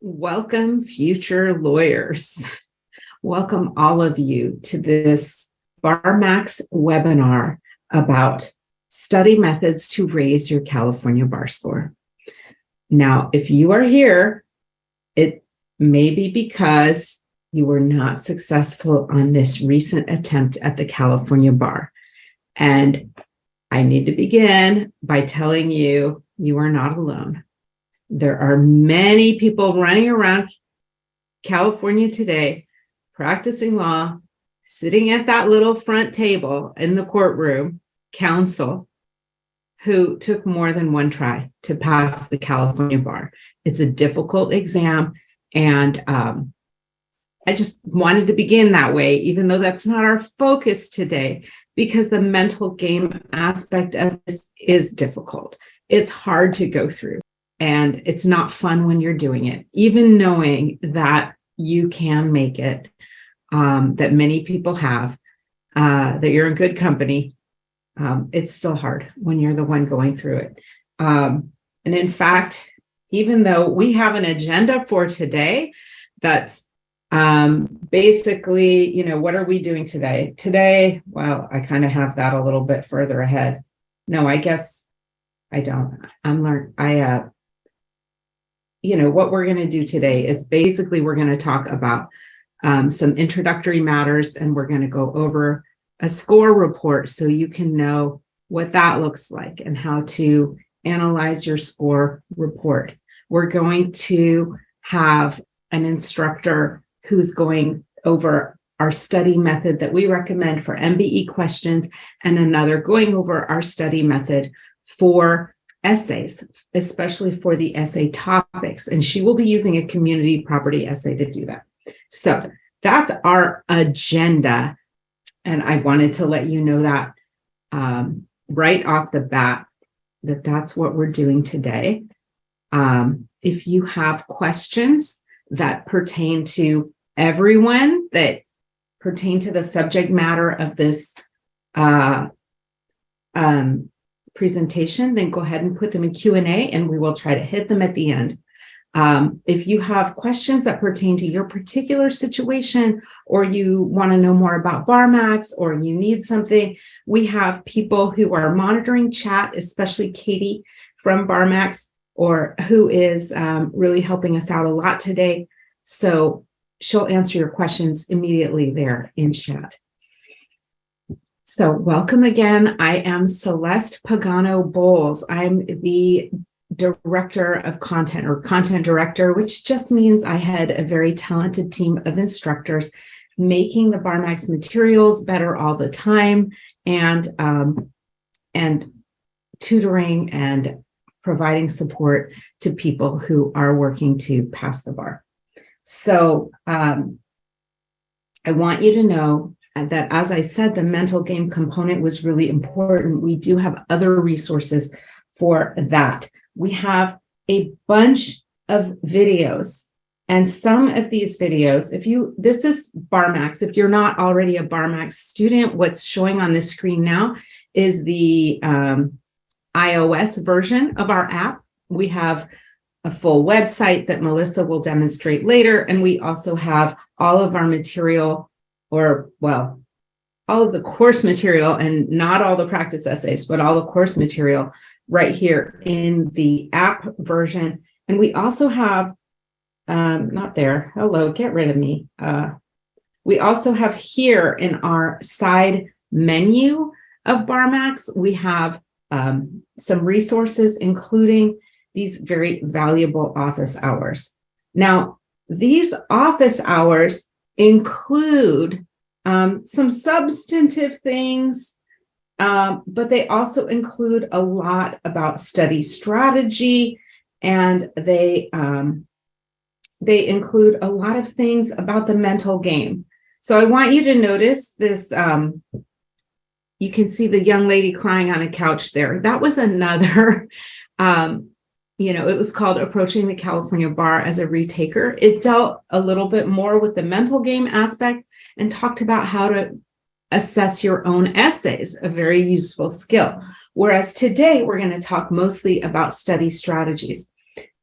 Welcome, future lawyers. Welcome all of you to this BarMax webinar about study methods to raise your California bar score. Now, if you are here, it may be because you were not successful on this recent attempt at the California bar. And I need to begin by telling you, you are not alone. There are many people running around California today, practicing law, sitting at that little front table in the courtroom, counsel, who took more than one try to pass the California bar. It's a difficult exam, and I just wanted to begin that way, even though that's not our focus today, because the mental game aspect of this is difficult. It's hard to go through. And it's not fun when you're doing it, even knowing that you can make it, that many people have, that you're in good company. It's still hard when you're the one going through it. And in fact, even though we have an agenda for today, that's basically, what are we doing today? Today, well, I kind of have that a little bit further ahead. No, I guess I don't. What we're going to do today is basically we're going to talk about some introductory matters, and we're going to go over a score report so you can know what that looks like and how to analyze your score report. We're going to have an instructor who's going over our study method that we recommend for MBE questions, and another going over our study method for essays, especially for the essay topics. And she will be using a community property essay to do that. So that's our agenda. And I wanted to let you know that right off the bat, that's what we're doing today. If you have questions that pertain to everyone, that pertain to the subject matter of this presentation, then go ahead and put them in Q&A, and we will try to hit them at the end. If you have questions that pertain to your particular situation, or you want to know more about BarMax, or you need something, we have people who are monitoring chat, especially Katie from BarMax, or who is really helping us out a lot today. So she'll answer your questions immediately there in chat. So welcome again. I am Celeste Pagano Bowles. I'm the director of content, or content director, which just means I had a very talented team of instructors making the BarMax materials better all the time, and tutoring and providing support to people who are working to pass the bar. So I want you to know that, as I said, the mental game component was really important. We do have other resources for that. We have a bunch of videos, and some of these videos, this is BarMax. If you're not already a BarMax student, what's showing on the screen now is the iOS version of our app. We have a full website that Melissa will demonstrate later, and we also have all of our material, all of the course material, and not all the practice essays, but all the course material right here in the app version. And we also have, get rid of me. We also have here in our side menu of BarMax, we have some resources, including these very valuable office hours. Now, these office hours include some substantive things, but they also include a lot about study strategy, and they include a lot of things about the mental game. So I want you to notice this. You can see the young lady crying on a couch there. That was another, it was called Approaching the California Bar as a Retaker. It dealt a little bit more with the mental game aspect and talked about how to assess your own essays, a very useful skill. Whereas today, we're going to talk mostly about study strategies.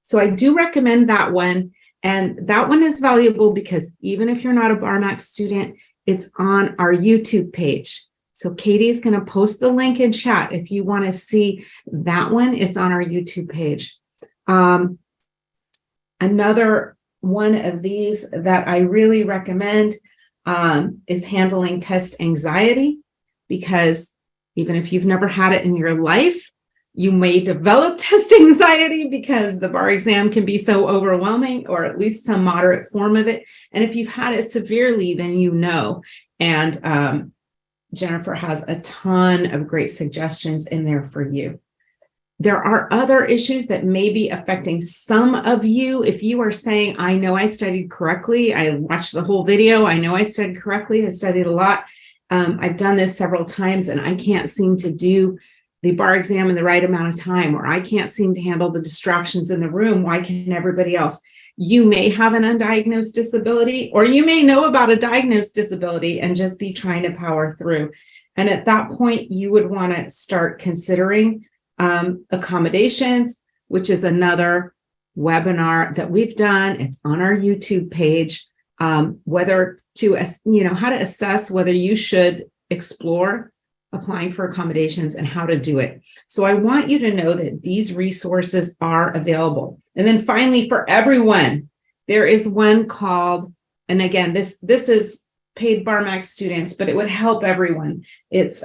So I do recommend that one. And that one is valuable because even if you're not a BarMax student, it's on our YouTube page. So Katie is going to post the link in chat. If you want to see that one, it's on our YouTube page. Another one of these that I really recommend is handling test anxiety, because even if you've never had it in your life, you may develop test anxiety because the bar exam can be so overwhelming, or at least some moderate form of it. And if you've had it severely, then you know. And Jennifer has a ton of great suggestions in there for you. There are other issues that may be affecting some of you. If you are saying, I know I studied correctly, I watched the whole video, I know I studied correctly, I studied a lot, I've done this several times and I can't seem to do the bar exam in the right amount of time, or I can't seem to handle the distractions in the room, why can everybody else? You may have an undiagnosed disability, or you may know about a diagnosed disability and just be trying to power through. And at that point, you would want to start considering accommodations, which is another webinar that we've done. It's on our YouTube page, whether to, how to assess whether you should explore applying for accommodations and how to do it. So I want you to know that these resources are available. And then finally, for everyone, there is one called, and again, this is paid BarMax students, but it would help everyone. It's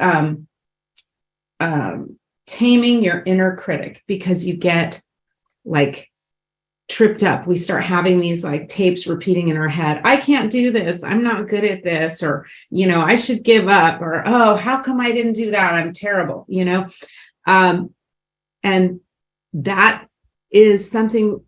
taming your inner critic, because you get like tripped up. We start having these like tapes repeating in our head. I can't do this. I'm not good at this. Or, I should give up. Or, oh, how come I didn't do that? I'm terrible, and that is something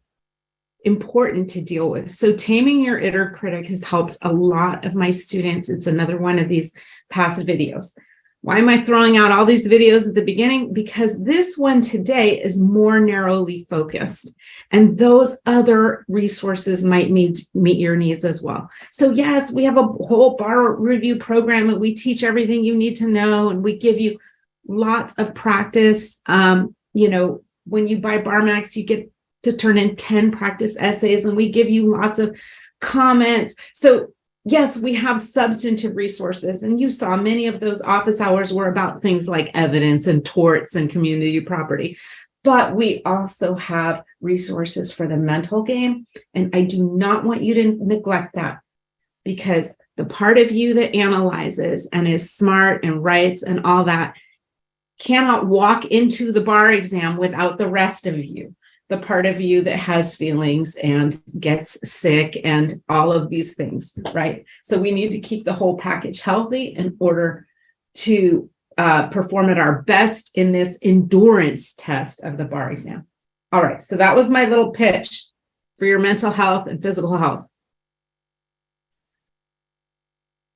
important to deal with. So taming your inner critic has helped a lot of my students. It's another one of these past videos. Why am I throwing out all these videos at the beginning? Because this one today is more narrowly focused, and those other resources might meet your needs as well. So yes, we have a whole bar review program and we teach everything you need to know, and we give you lots of practice. When you buy BarMax, you get to turn in 10 practice essays, and we give you lots of comments. So yes, we have substantive resources, and you saw many of those office hours were about things like evidence and torts and community property. But we also have resources for the mental game, and I do not want you to neglect that, because the part of you that analyzes and is smart and writes and all that cannot walk into the bar exam without the rest of you. The part of you that has feelings and gets sick and all of these things, right? So we need to keep the whole package healthy in order to perform at our best in this endurance test of the bar exam. All right, so that was my little pitch for your mental health and physical health.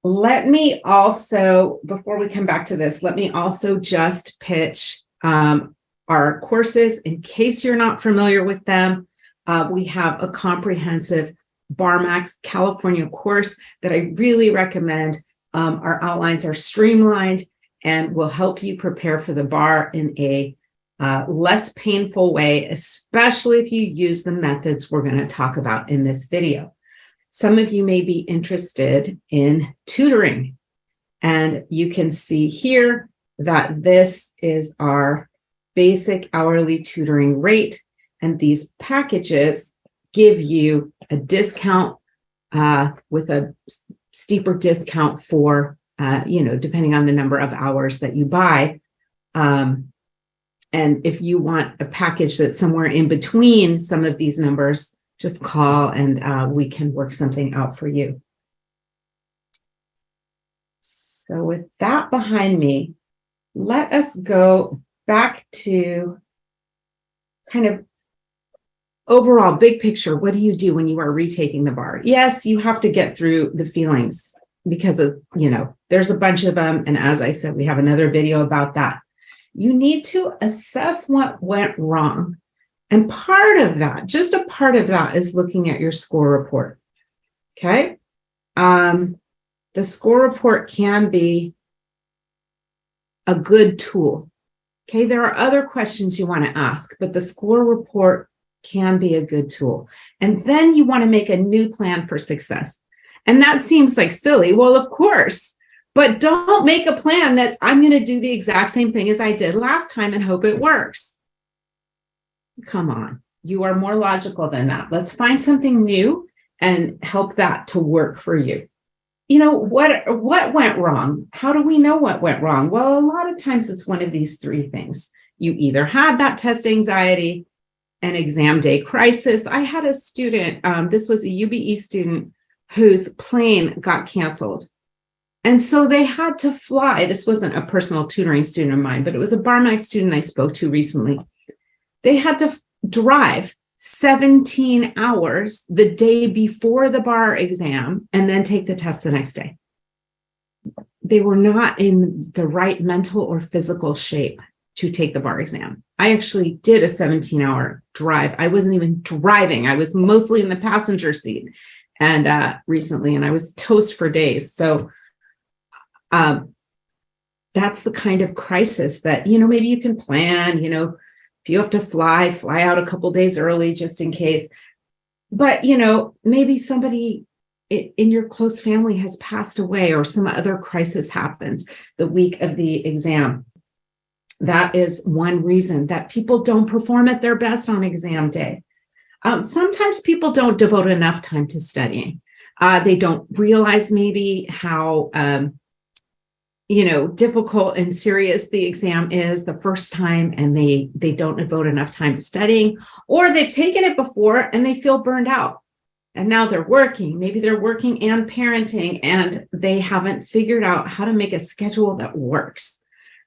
Let me also, before we come back to this, let me also just pitch our courses in case you're not familiar with them. We have a comprehensive BarMax California course that I really recommend. Our outlines are streamlined and will help you prepare for the bar in a less painful way, especially if you use the methods we're going to talk about in this video. Some of you may be interested in tutoring, and you can see here that this is our basic hourly tutoring rate, and these packages give you a discount with a steeper discount for depending on the number of hours that you buy. And if you want a package that's somewhere in between some of these numbers, just call and we can work something out for you. So with that behind me, let us go back to kind of overall big picture. What do you do when you are retaking the bar? Yes, you have to get through the feelings because of, there's a bunch of them. And as I said, we have another video about that. You need to assess what went wrong. And part of that, just a part of that, is looking at your score report. Okay. The score report can be a good tool. Okay, there are other questions you want to ask, but the score report can be a good tool. And then you want to make a new plan for success. And that seems like silly. Well, of course, but don't make a plan that's, I'm going to do the exact same thing as I did last time and hope it works. Come on, you are more logical than that. Let's find something new and help that to work for you. You know, what went wrong? How do we know what went wrong? Well, a lot of times it's one of these three things. You either had that test anxiety, an exam day crisis. I had a student, this was a UBE student whose plane got canceled. And so they had to fly. This wasn't a personal tutoring student of mine, but it was a BarMax student I spoke to recently. They had to drive 17 hours the day before the bar exam and then take the test the next day. They were not in the right mental or physical shape to take the bar exam. I actually did a 17-hour drive. I wasn't even driving. I was mostly in the passenger seat and recently, and I was toast for days. So that's the kind of crisis that, you know, maybe you can plan, you know, if you have to fly out a couple days early just in case. But, you know, maybe somebody in your close family has passed away or some other crisis happens the week of the exam. That is one reason that people don't perform at their best on exam day. Sometimes people don't devote enough time to studying. They don't realize maybe how difficult and serious the exam is the first time, and they don't devote enough time to studying, or they've taken it before and they feel burned out. And now they're working, maybe they're working and parenting, and they haven't figured out how to make a schedule that works,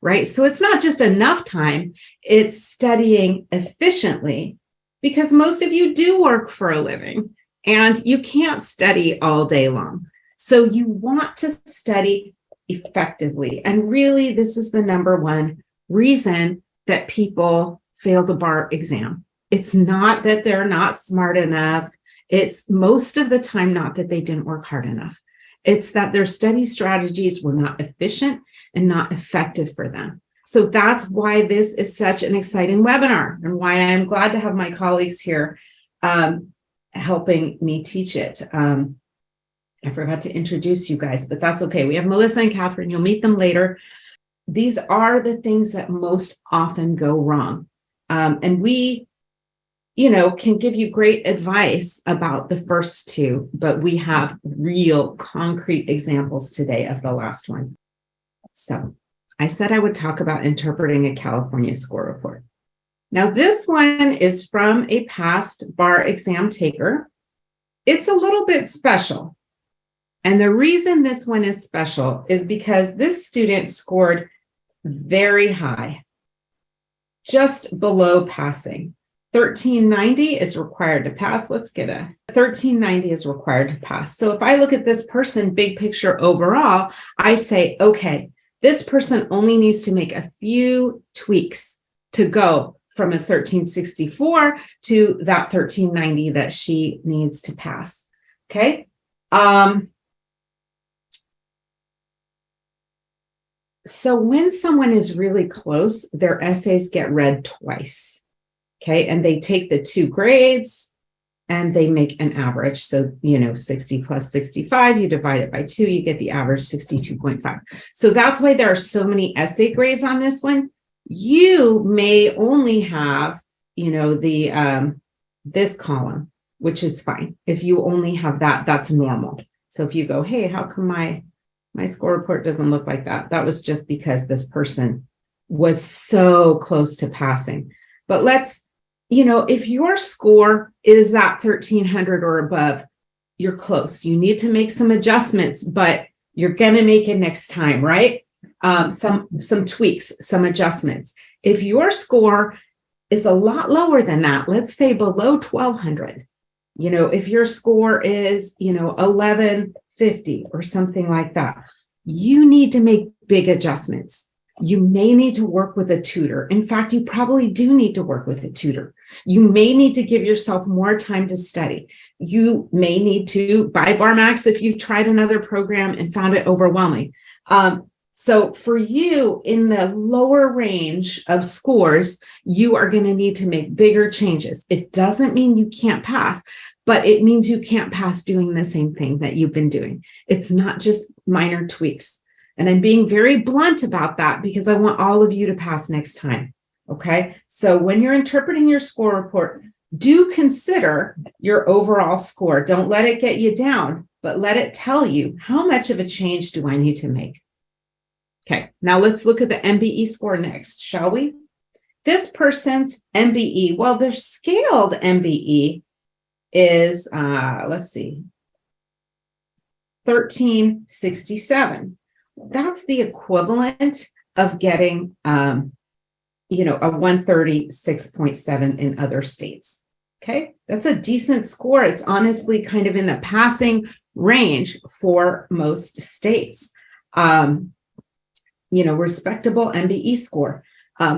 right? So it's not just enough time, it's studying efficiently, because most of you do work for a living and you can't study all day long. So you want to study effectively. And really, this is the number one reason that people fail the bar exam. It's not that they're not smart enough. It's most of the time not that they didn't work hard enough. It's that their study strategies were not efficient and not effective for them. So that's why this is such an exciting webinar, and why I'm glad to have my colleagues here helping me teach it. I forgot to introduce you guys, but that's okay. We have Melissa and Catherine. You'll meet them later. These are the things that most often go wrong. And we, can give you great advice about the first two, but we have real concrete examples today of the last one. So I said I would talk about interpreting a California score report. Now, this one is from a past bar exam taker. It's a little bit special. And the reason this one is special is because this student scored very high, just below passing. 1390 is required to pass. Let's get 1390 is required to pass. So if I look at this person, big picture overall, I say, okay, this person only needs to make a few tweaks to go from a 1364 to that 1390 that she needs to pass. Okay. So when someone is really close, their essays get read twice, okay? And they take the two grades and they make an average. So, 60 plus 65, you divide it by 2, you get the average 62.5. So that's why there are so many essay grades on this one. You may only have, this column, which is fine. If you only have that, that's normal. So if you go, hey, how come my score report doesn't look like that? That was just because this person was so close to passing. But let's, if your score is that 1300 or above, you're close. You need to make some adjustments, but you're going to make it next time, right? Some tweaks, some adjustments. If your score is a lot lower than that, let's say below 1200, if your score is, 1150 or something like that, you need to make big adjustments. You may need to work with a tutor. In fact, you probably do need to work with a tutor. You may need to give yourself more time to study. You may need to buy BarMax if you tried another program and found it overwhelming. So for you in the lower range of scores, you are going to need to make bigger changes. It doesn't mean you can't pass, but it means you can't pass doing the same thing that you've been doing. It's not just minor tweaks. And I'm being very blunt about that because I want all of you to pass next time. Okay. So when you're interpreting your score report, do consider your overall score. Don't let it get you down, but let it tell you how much of a change do I need to make. Okay, now let's look at the MBE score next, shall we? This person's MBE, well, their scaled MBE is, let's see, 1367. That's the equivalent of getting, a 136.7 in other states. Okay, that's a decent score. It's honestly kind of in the passing range for most states. Respectable MBE score.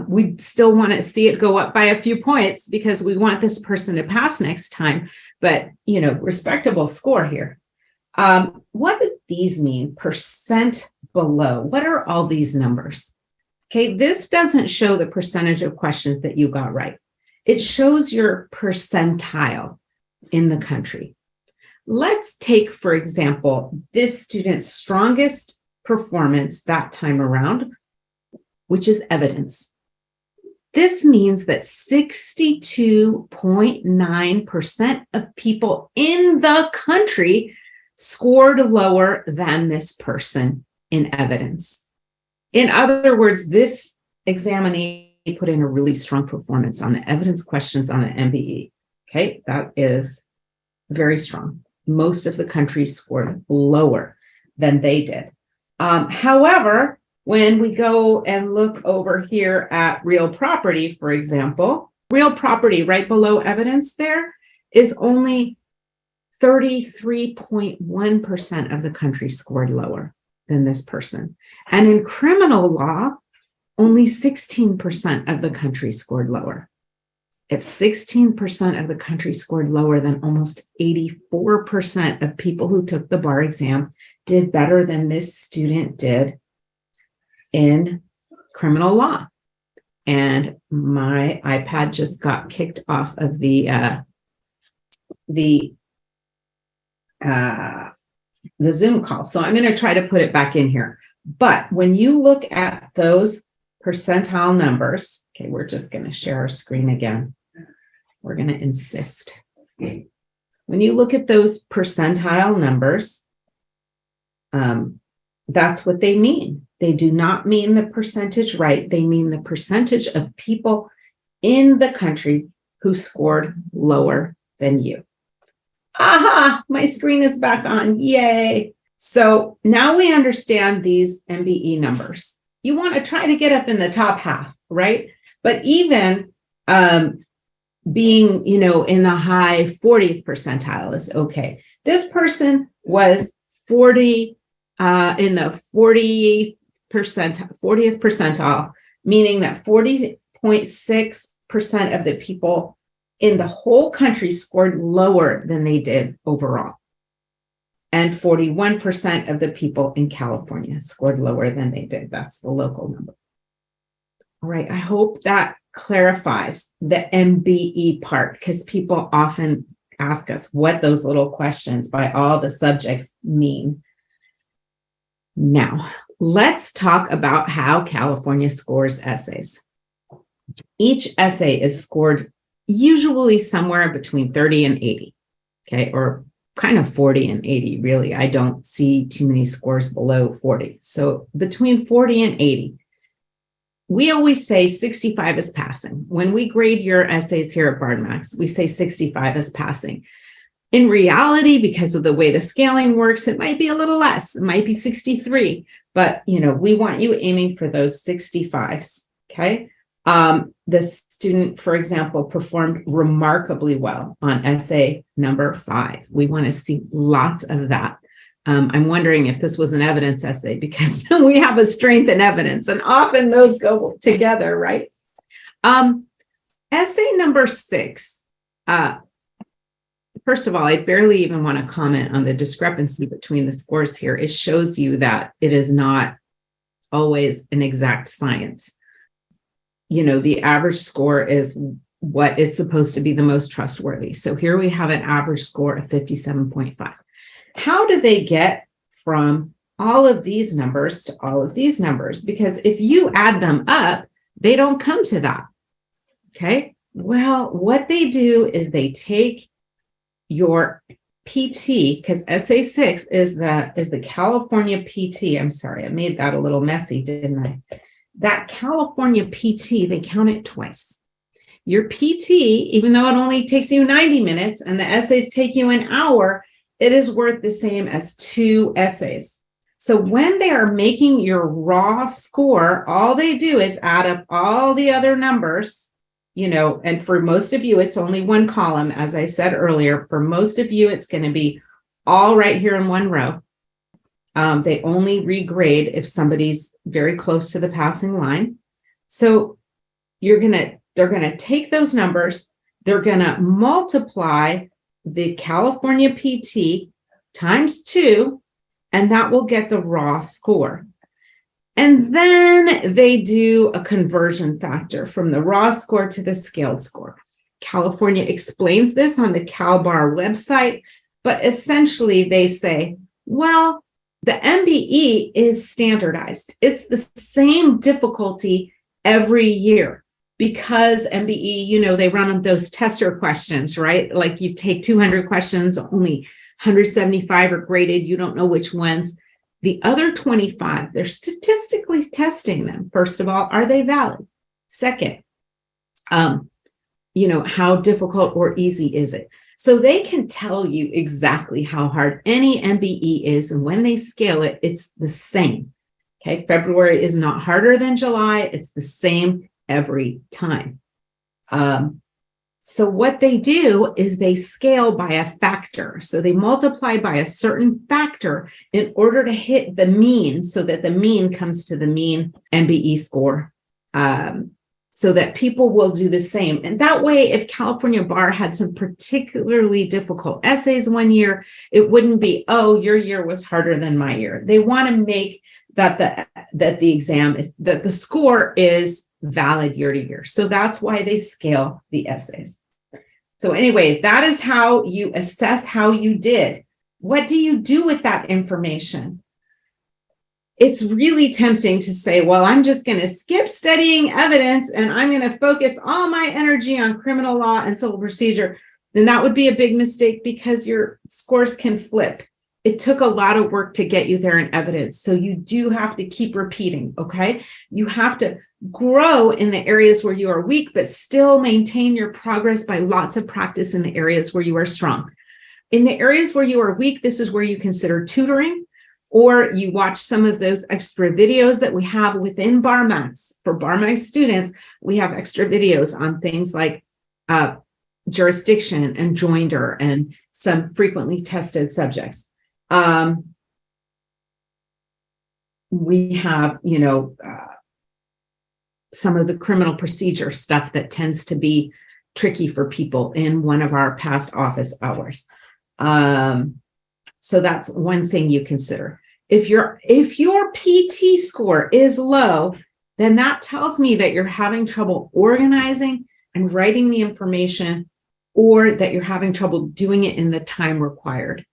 We still want to see it go up by a few points because we want this person to pass next time, but, respectable score here. What do these mean? Percent below. What are all these numbers? Okay, this doesn't show the percentage of questions that you got right. It shows your percentile in the country. Let's take, for example, this student's strongest performance that time around, which is evidence. This means that 62.9% of people in the country scored lower than this person in evidence. In other words, this examinee put in a really strong performance on the evidence questions on the MBE. Okay, that is very strong. Most of the country scored lower than they did. However, when we go and look over here at real property, for example, real property right below evidence there is only 33.1% of the country scored lower than this person. And in criminal law, only 16% of the country scored lower. If 16% of the country scored lower, then almost 84% of people who took the bar exam did better than this student did in criminal law. And my iPad just got kicked off of the Zoom call. So I'm going to try to put it back in here. But when you look at those percentile numbers, okay, we're just going to share our screen again. We're going to insist. When you look at those percentile numbers, that's what they mean. They do not mean the percentage right. They mean the percentage of people in the country who scored lower than you. Aha, my screen is back on. Yay. So now we understand these MBE numbers. You want to try to get up in the top half, right? But even being, in the high 40th percentile is okay. This person was 40 in the 40th percentile, meaning that 40.6% of the people in the whole country scored lower than they did overall. And 41% of the people in California scored lower than they did. That's the local number. All right, I hope that clarifies the MBE part, because people often ask us what those little questions by all the subjects mean. Now, let's talk about how California scores essays. Each essay is scored usually somewhere between 30 and 80, okay, or kind of 40 and 80, really. I don't see too many scores below 40. So between 40 and 80. We always say 65 is passing. When we grade your essays here at BarMax, we say 65 is passing. In reality, because of the way the scaling works, it might be a little less. It might be 63, but we want you aiming for those 65s, okay? The student, for example, performed remarkably well on essay number 5. We want to see lots of that. I'm wondering if this was an evidence essay, because we have a strength in evidence, and often those go together, right? Essay number 6. First of all, I barely even want to comment on the discrepancy between the scores here. It shows you that it is not always an exact science. The average score is what is supposed to be the most trustworthy. So here we have an average score of 57.5. How do they get from all of these numbers to all of these numbers? Because if you add them up, they don't come to that. Okay. Well, what they do is they take your PT, because essay 6 is the California PT. I'm sorry, I made that a little messy, didn't I? That California PT, they count it twice. Your PT, even though it only takes you 90 minutes and the essays take you an hour, it is worth the same as 2 essays. So when they are making your raw score, all they do is add up all the other numbers, and for most of you, it's only one column. As I said earlier, for most of you, it's going to be all right here in one row. They only regrade if somebody's very close to the passing line. So they're going to take those numbers, they're going to multiply the California PT times 2, and that will get the raw score. And then they do a conversion factor from the raw score to the scaled score. California explains this on the CalBar website, but essentially they say, well, the MBE is standardized. It's the same difficulty every year because MBE, they run those tester questions, right? Like you take 200 questions, only 175 are graded. You don't know which ones. The other 25, they're statistically testing them. First of all, are they valid? Second, how difficult or easy is it? So they can tell you exactly how hard any MBE is, and when they scale it, it's the same. Okay, February is not harder than July. It's the same every time. So what they do is they scale by a factor. So they multiply by a certain factor in order to hit the mean, so that the mean comes to the mean MBE score, so that people will do the same. And that way, if California Bar had some particularly difficult essays one year, it wouldn't be, oh, your year was harder than my year. They want to make that the score is valid year to year. So that's why they scale the essays. So anyway, that is how you assess how you did. What do you do with that information? It's really tempting to say, well, I'm just going to skip studying evidence and I'm going to focus all my energy on criminal law and civil procedure. Then that would be a big mistake because your scores can flip. It took a lot of work to get you there in evidence. So you do have to keep repeating, okay? You have to grow in the areas where you are weak, but still maintain your progress by lots of practice in the areas where you are strong. In the areas where you are weak, this is where you consider tutoring, or you watch some of those extra videos that we have within BarMax. For BarMax students, we have extra videos on things like jurisdiction and joinder and some frequently tested subjects. We have, some of the criminal procedure stuff that tends to be tricky for people in one of our past office hours. So that's one thing you consider. If your PT score is low, then that tells me that you're having trouble organizing and writing the information, or that you're having trouble doing it in the time required.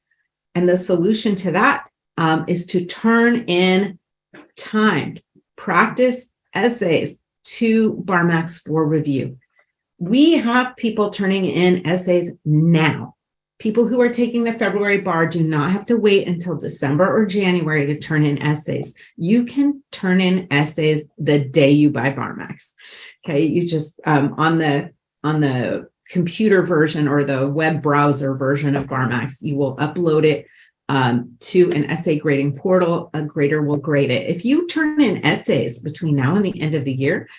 And the solution to that is to turn in timed practice essays to BarMax for review. We have people turning in essays now. People who are taking the February bar do not have to wait until December or January to turn in essays. You can turn in essays the day you buy BarMax. Okay, you just on the computer version or the web browser version of BarMax, you will upload it to an essay grading portal. A grader will grade it. If you turn in essays between now and the end of the year,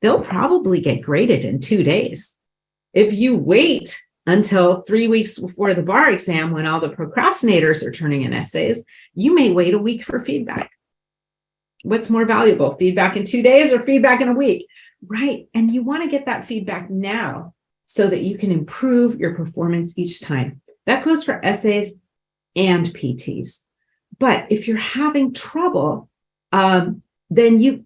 they'll probably get graded in 2 days. If you wait until 3 weeks before the bar exam, when all the procrastinators are turning in essays, you may wait a week for feedback. What's more valuable, feedback in 2 days or feedback in a week? Right. And you want to get that feedback now so that you can improve your performance each time. That goes for essays and PTs. But if you're having trouble then you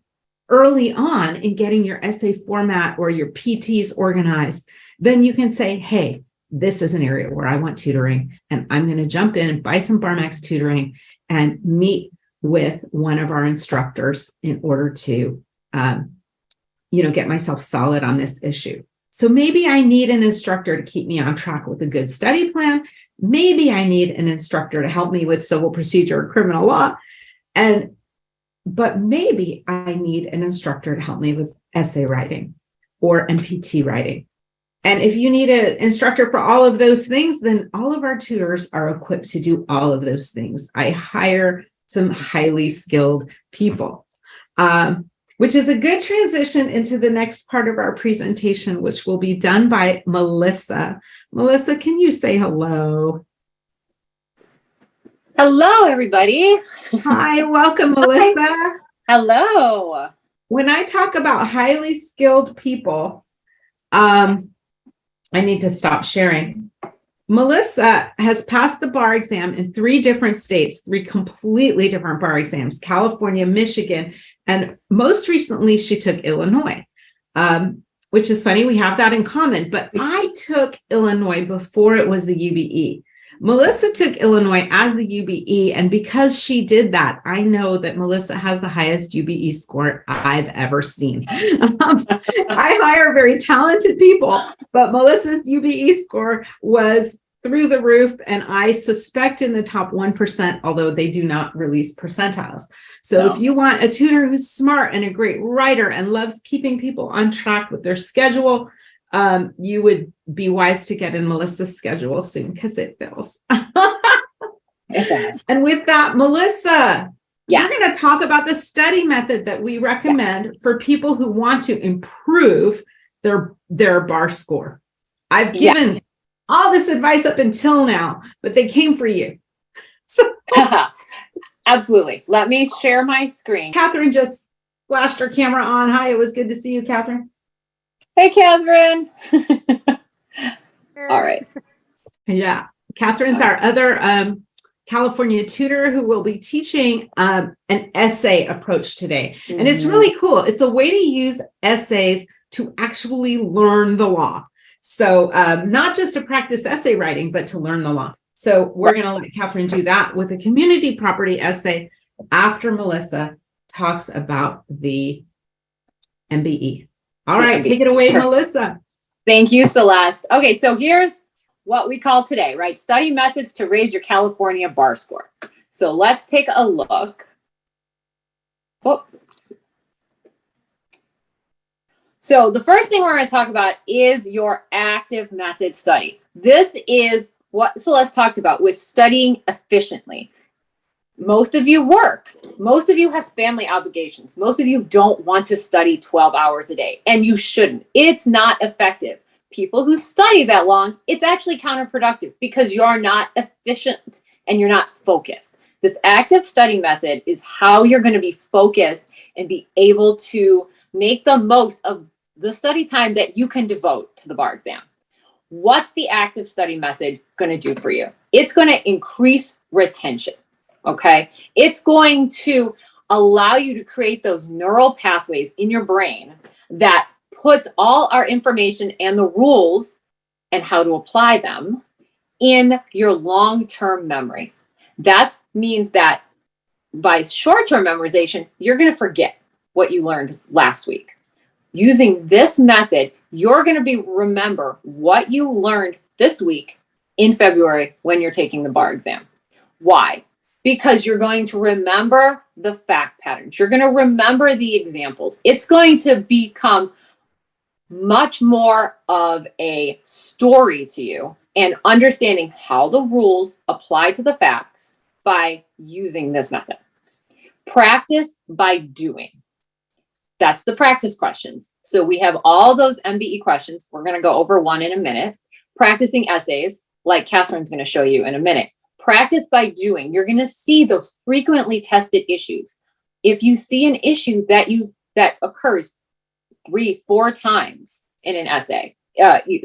early on in getting your essay format or your PTs organized, then you can say, hey, this is an area where I want tutoring, and I'm going to jump in and buy some BarMax tutoring and meet with one of our instructors in order to, get myself solid on this issue. So maybe I need an instructor to keep me on track with a good study plan. Maybe I need an instructor to help me with civil procedure or criminal law. But maybe I need an instructor to help me with essay writing or MPT writing. And if you need an instructor for all of those things, then all of our tutors are equipped to do all of those things. I hire some highly skilled people, which is a good transition into the next part of our presentation, which will be done by Melissa. Melissa, can you say hello? Hello, everybody. Hi, welcome, Melissa. Hi. Hello. When I talk about highly skilled people, I need to stop sharing. Melissa has passed the bar exam in 3 different states, 3 completely different bar exams, California, Michigan, and most recently she took Illinois, which is funny. We have that in common, but I took Illinois before it was the UBE. Melissa took Illinois as the UBE, and because she did that, I know that Melissa has the highest UBE score I've ever seen. I hire very talented people, but Melissa's UBE score was through the roof, and I suspect in the top 1%, although they do not release percentiles. So if you want a tutor who's smart and a great writer and loves keeping people on track with their schedule, you would be wise to get in Melissa's schedule soon because it fills. And with that, Melissa, we're going to talk about the study method that we recommend for people who want to improve their bar score. I've given all this advice up until now, but they came for you. So absolutely. Let me share my screen. Catherine just flashed her camera on. Hi, it was good to see you, Catherine. Hey, Catherine. All right. Yeah. Catherine's our other California tutor who will be teaching an essay approach today. And it's really cool. It's a way to use essays to actually learn the law. So not just to practice essay writing, but to learn the law. So we're going to let Catherine do that with a community property essay after Melissa talks about the MBE. All right, take it away, Melissa. Thank you, Celeste. Okay, so here's what we call today, right? Study methods to raise your California bar score. So let's take a look. Oh. So the first thing we're going to talk about is your active method study. This is what Celeste talked about with studying efficiently. Most of you work. Most of you have family obligations. Most of you don't want to study 12 hours a day, and you shouldn't. It's not effective. People who study that long, it's actually counterproductive because you're not efficient and you're not focused. This active study method is how you're going to be focused and be able to make the most of the study time that you can devote to the bar exam. What's the active study method going to do for you? It's going to increase retention. Okay, it's going to allow you to create those neural pathways in your brain that puts all our information and the rules and how to apply them in your long-term memory. That means that by short-term memorization, you're going to forget what you learned last week. Using this method, you're going to remember what you learned this week in February when you're taking the bar exam. Why? Because you're going to remember the fact patterns. You're going to remember the examples. It's going to become much more of a story to you and understanding how the rules apply to the facts by using this method. Practice by doing. That's the practice questions. So we have all those MBE questions. We're going to go over one in a minute. Practicing essays, like Catherine's going to show you in a minute. Practice by doing. You're going to see those frequently tested issues. If you see an issue that occurs 3-4 times in an essay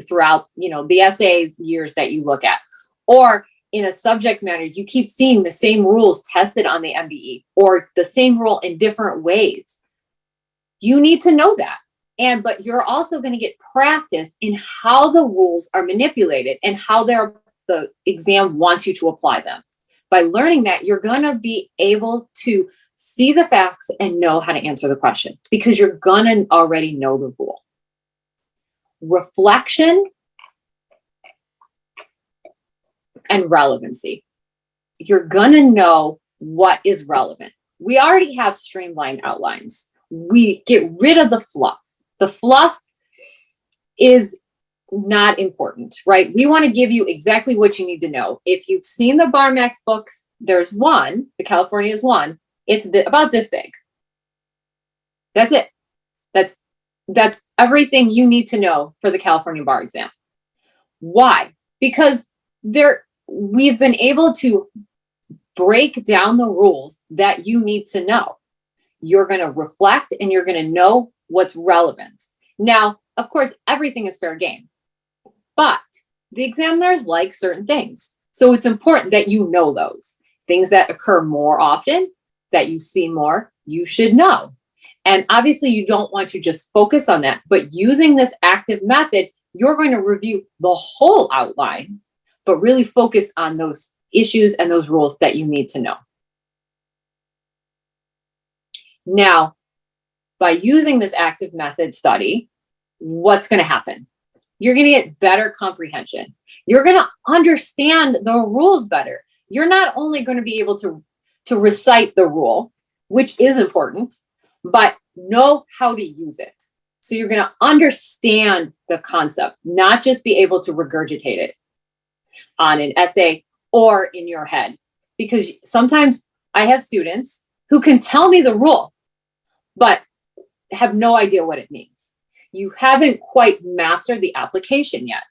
throughout, the essays years that you look at, or in a subject matter, you keep seeing the same rules tested on the MBE or the same rule in different ways. You need to know that. But you're also going to get practice in how the rules are manipulated and how the exam wants you to apply them. By learning that, you're going to be able to see the facts and know how to answer the question because you're going to already know the rule. Reflection and relevancy. You're going to know what is relevant. We already have streamlined outlines. We get rid of the fluff. The fluff is not important, right? We want to give you exactly what you need to know. If you've seen the BarMax books, there's one, the California is one. It's about this big. That's it. That's everything you need to know for the California bar exam. Why? Because we've been able to break down the rules that you need to know. You're going to reflect and you're going to know what's relevant. Now, of course, everything is fair game, but the examiners like certain things. So it's important that you know those things that occur more often, that you see more, you should know. And obviously you don't want to just focus on that, but using this active method, you're going to review the whole outline, but really focus on those issues and those rules that you need to know. Now, by using this active method study, what's going to happen? You're going to get better comprehension. You're going to understand the rules better. You're not only going to be able to recite the rule, which is important, but know how to use it. So you're going to understand the concept, not just be able to regurgitate it on an essay or in your head. Because sometimes I have students who can tell me the rule, but have no idea what it means. You haven't quite mastered the application yet.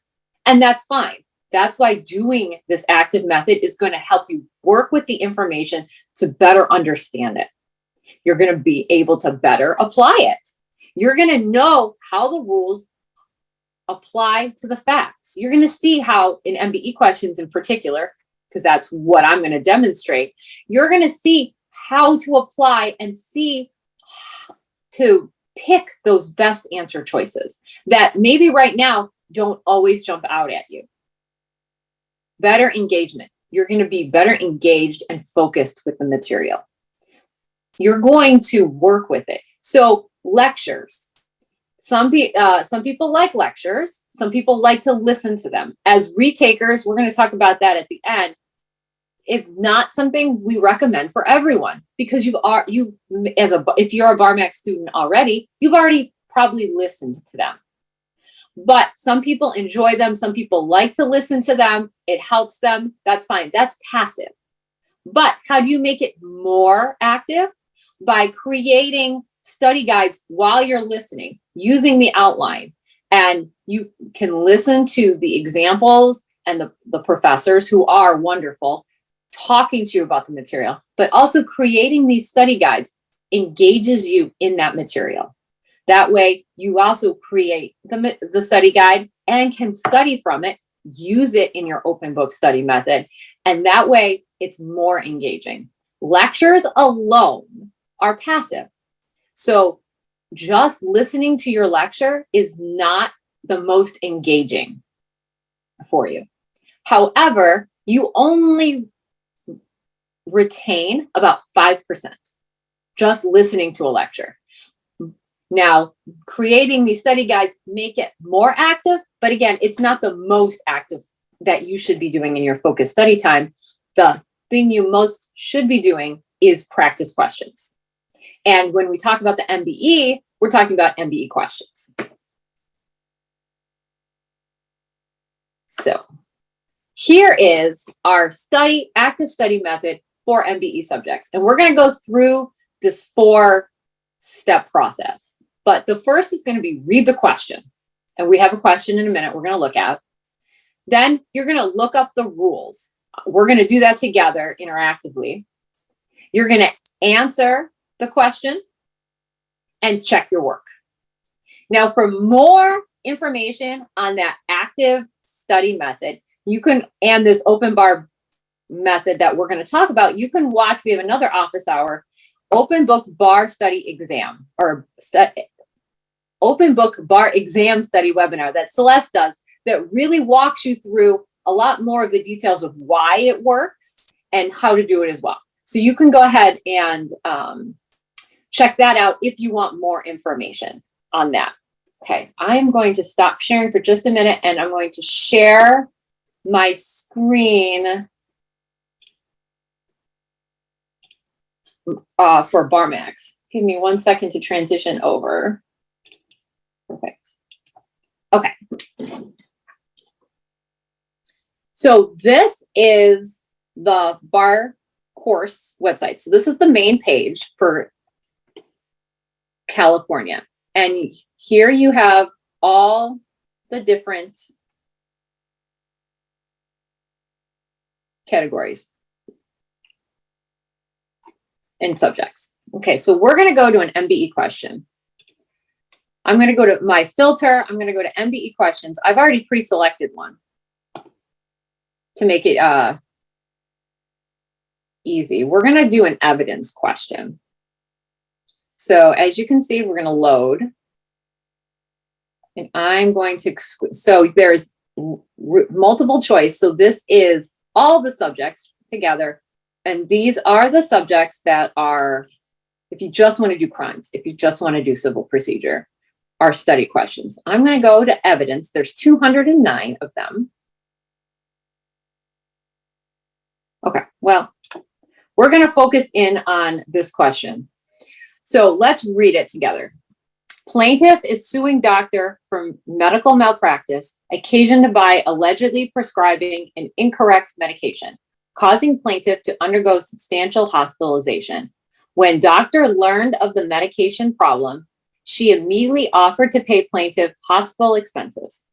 And that's fine. That's why doing this active method is going to help you work with the information to better understand it. You're going to be able to better apply it. You're going to know how the rules apply to the facts. You're going to see how in MBE questions in particular, because that's what I'm going to demonstrate, you're going to see how to apply and see to pick those best answer choices that maybe right now don't always jump out at you. Better engagement. You're going to be better engaged and focused with the material. You're going to work with it. So lectures. Some people like lectures. Some people like to listen to them. As retakers, we're going to talk about that at the end. It's not something we recommend for everyone because if you're a BarMax student already, you've already probably listened to them. But some people enjoy them. Some people like to listen to them. It helps them. That's fine. That's passive. But how do you make it more active? By creating study guides while you're listening, using the outline. And you can listen to the examples and the professors who are wonderful talking to you about the material, but also creating these study guides engages you in that material. That way, you also create the study guide and can study from it, use it in your open book study method, and that way it's more engaging. Lectures alone are passive. So just listening to your lecture is not the most engaging for you. However, you only retain about 5% just listening to a lecture. Now, creating these study guides make it more active, but again, it's not the most active that you should be doing in your focused study time. The thing you most should be doing is practice questions. And when we talk about the MBE, we're talking about MBE questions. So here is our active study method for MBE subjects. And we're going to go through this 4-step process. But the first is going to be read the question. And we have a question in a minute we're going to look at. Then you're going to look up the rules. We're going to do that together interactively. You're going to answer the question and check your work. Now, for more information on that active study method, you can, and this open bar method that we're going to talk about, you can watch. We have another office hour, open book bar study exam, or open book bar exam study webinar that Celeste does, that really walks you through a lot more of the details of why it works and how to do it as well. So you can go ahead and check that out if you want more information on that. Okay, I'm going to stop sharing for just a minute, and I'm going to share my screen for BarMax. Give me 1 second to transition over. Perfect. Okay. So this is the bar course website. So this is the main page for California. And here you have all the different categories and subjects. Okay, so we're going to go to an MBE question. I'm going to go to my filter. I'm going to go to MBE questions. I've already pre-selected one to make it easy. We're going to do an evidence question. So as you can see, we're going to load. And I'm going to, so there's multiple choice. So this is all the subjects together. And these are the subjects that are, if you just want to do crimes, if you just want to do civil procedure, are study questions. I'm going to go to evidence. There's 209 of them. Okay, well, we're going to focus in on this question. So let's read it together. Plaintiff is suing doctor for medical malpractice occasioned by allegedly prescribing an incorrect medication, causing plaintiff to undergo substantial hospitalization. When doctor learned of the medication problem, she immediately offered to pay plaintiff hospital expenses.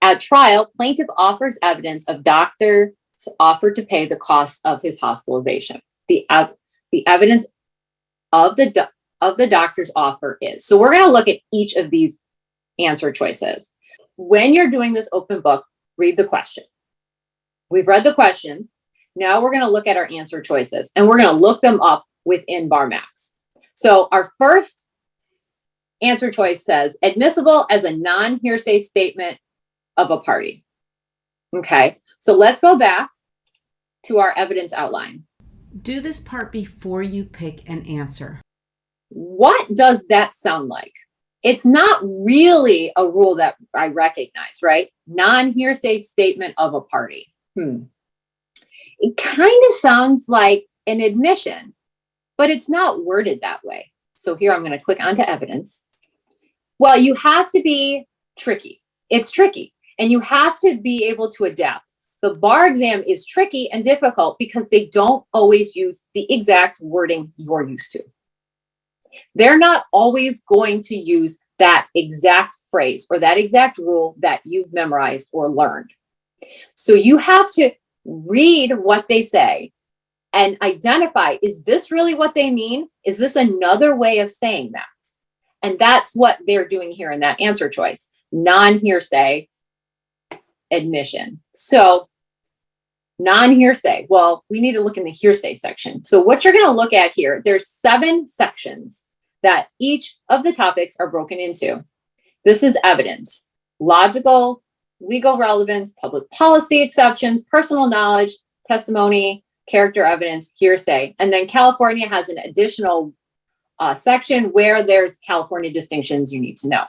At trial, plaintiff offers evidence of doctor's offer to pay the costs of his hospitalization. The evidence of the doctor's offer is. So we're going to look at each of these answer choices. When you're doing this open book, read the question. We've read the question. Now we're going to look at our answer choices, and we're going to look them up within BarMax. So our first answer choice says admissible as a non-hearsay statement of a party. Okay, so let's go back to our evidence outline. Do this part before you pick an answer. What does that sound like? It's not really a rule that I recognize, right? Non-hearsay statement of a party. It kind of sounds like an admission, but it's not worded that way. So here I'm going to click onto evidence. Well, you have to be tricky. It's tricky, and you have to be able to adapt. The bar exam is tricky and difficult because they don't always use the exact wording you're used to. They're not always going to use that exact phrase or that exact rule that you've memorized or learned. So you have to read what they say and identify, is this really what they mean? Is this another way of saying that? And that's what they're doing here in that answer choice, non-hearsay admission. So non-hearsay, well, we need to look in the hearsay section. So what you're going to look at here, there's 7 sections that each of the topics are broken into. This is evidence, logical, legal relevance, public policy exceptions, personal knowledge, testimony, character evidence, hearsay. And then California has an additional section where there's California distinctions you need to know.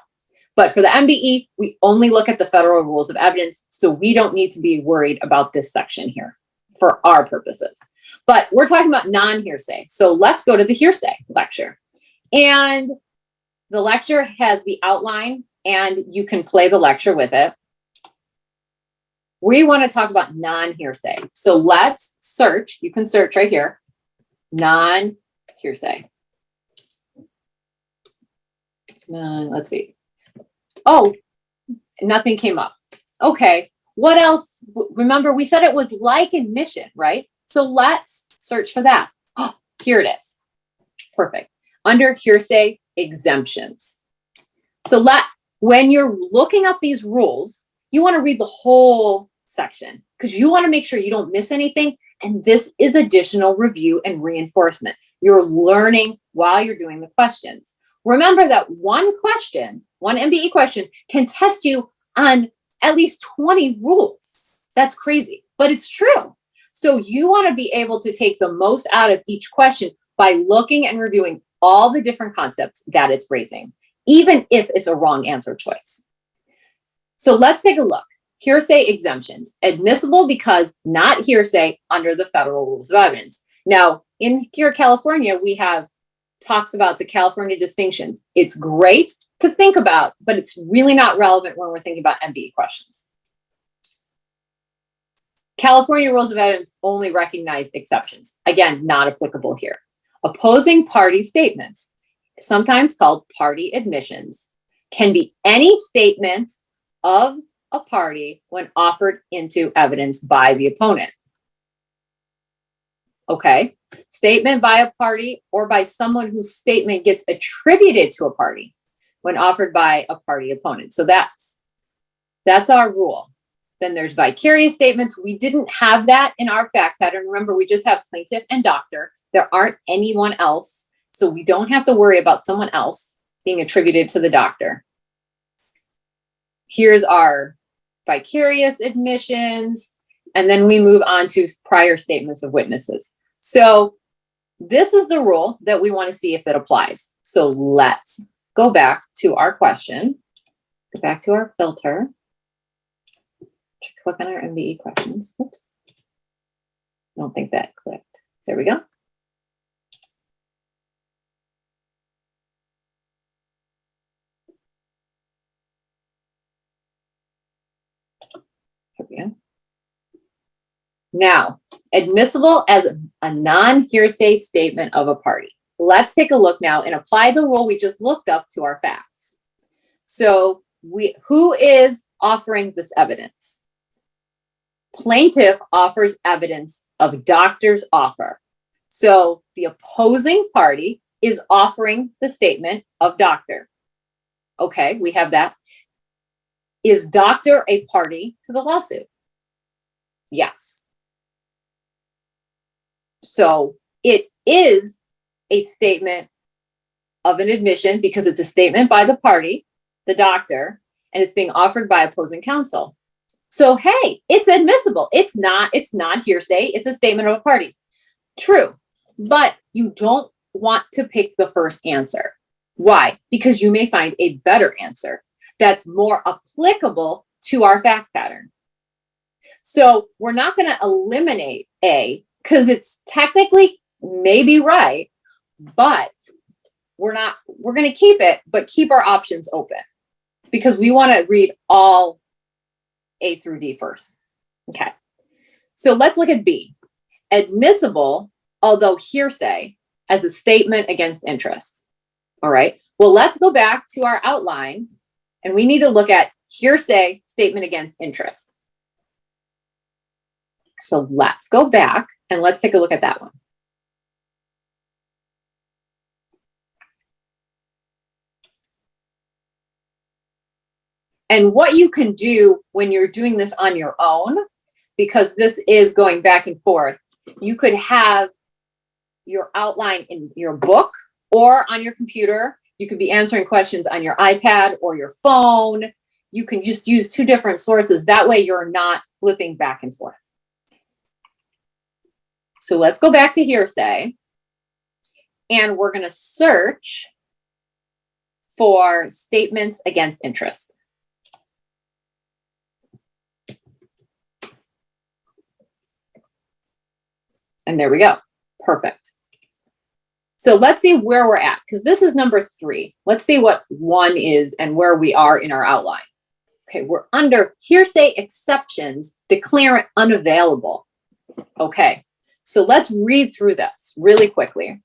But for the MBE, we only look at the federal rules of evidence, so we don't need to be worried about this section here for our purposes. But we're talking about non-hearsay. So let's go to the hearsay lecture. And the lecture has the outline, and you can play the lecture with it. We want to talk about non-hearsay. So let's search. You can search right here, non-hearsay. Let's see. Oh, nothing came up. Okay, what else? Remember, we said it was like admission, right? So let's search for that. Oh, here it is. Perfect. Under hearsay exemptions. So when you're looking up these rules, you want to read the whole section because you want to make sure you don't miss anything. And this is additional review and reinforcement. You're learning while you're doing the questions. Remember that one question, one MBE question, can test you on at least 20 rules. That's crazy, but it's true. So you want to be able to take the most out of each question by looking and reviewing all the different concepts that it's raising, even if it's a wrong answer choice. So let's take a look. Hearsay exemptions, admissible because not hearsay under the federal rules of evidence. Now, in here, California, we have talks about the California distinctions. It's great to think about, but it's really not relevant when we're thinking about MBE questions. California rules of evidence only recognize exceptions. Again, not applicable here. Opposing party statements, sometimes called party admissions, can be any statement of a party when offered into evidence by the opponent. Okay, statement by a party or by someone whose statement gets attributed to a party when offered by a party opponent. So that's our rule. Then there's vicarious statements. We didn't have that in our fact pattern. Remember, we just have plaintiff and doctor. There aren't anyone else. So we don't have to worry about someone else being attributed to the doctor. Here's our vicarious admissions. And then we move on to prior statements of witnesses. So this is the rule that we want to see if it applies. So let's go back to our question, go back to our filter, click on our MBE questions. Oops. I don't think that clicked. There we go. There we go. Now, admissible as a non-hearsay statement of a party. Let's take a look now and apply the rule we just looked up to our facts. So who is offering this evidence? Plaintiff offers evidence of doctor's offer. So the opposing party is offering the statement of doctor. Okay, we have that. Is doctor a party to the lawsuit? Yes. So it is a statement of an admission because it's a statement by the party, the doctor, and it's being offered by opposing counsel. So, hey, it's admissible. It's not hearsay. It's a statement of a party. True. But you don't want to pick the first answer. Why? Because you may find a better answer that's more applicable to our fact pattern. So we're not going to eliminate A because it's technically maybe right, but we're going to keep it, but keep our options open because we want to read all A through D first. Okay. So let's look at B. Admissible, although hearsay, as a statement against interest. All right. Well, let's go back to our outline and we need to look at hearsay, statement against interest. So let's go back and let's take a look at that one. And what you can do when you're doing this on your own, because this is going back and forth, you could have your outline in your book or on your computer. You could be answering questions on your iPad or your phone. You can just use two different sources. That way you're not flipping back and forth. So let's go back to hearsay. And we're going to search for statements against interest. And there we go. Perfect. So let's see where we're at, because this is number 3. Let's see what 1 is and where we are in our outline. Okay, we're under hearsay exceptions, declarant unavailable. Okay, so let's read through this really quickly.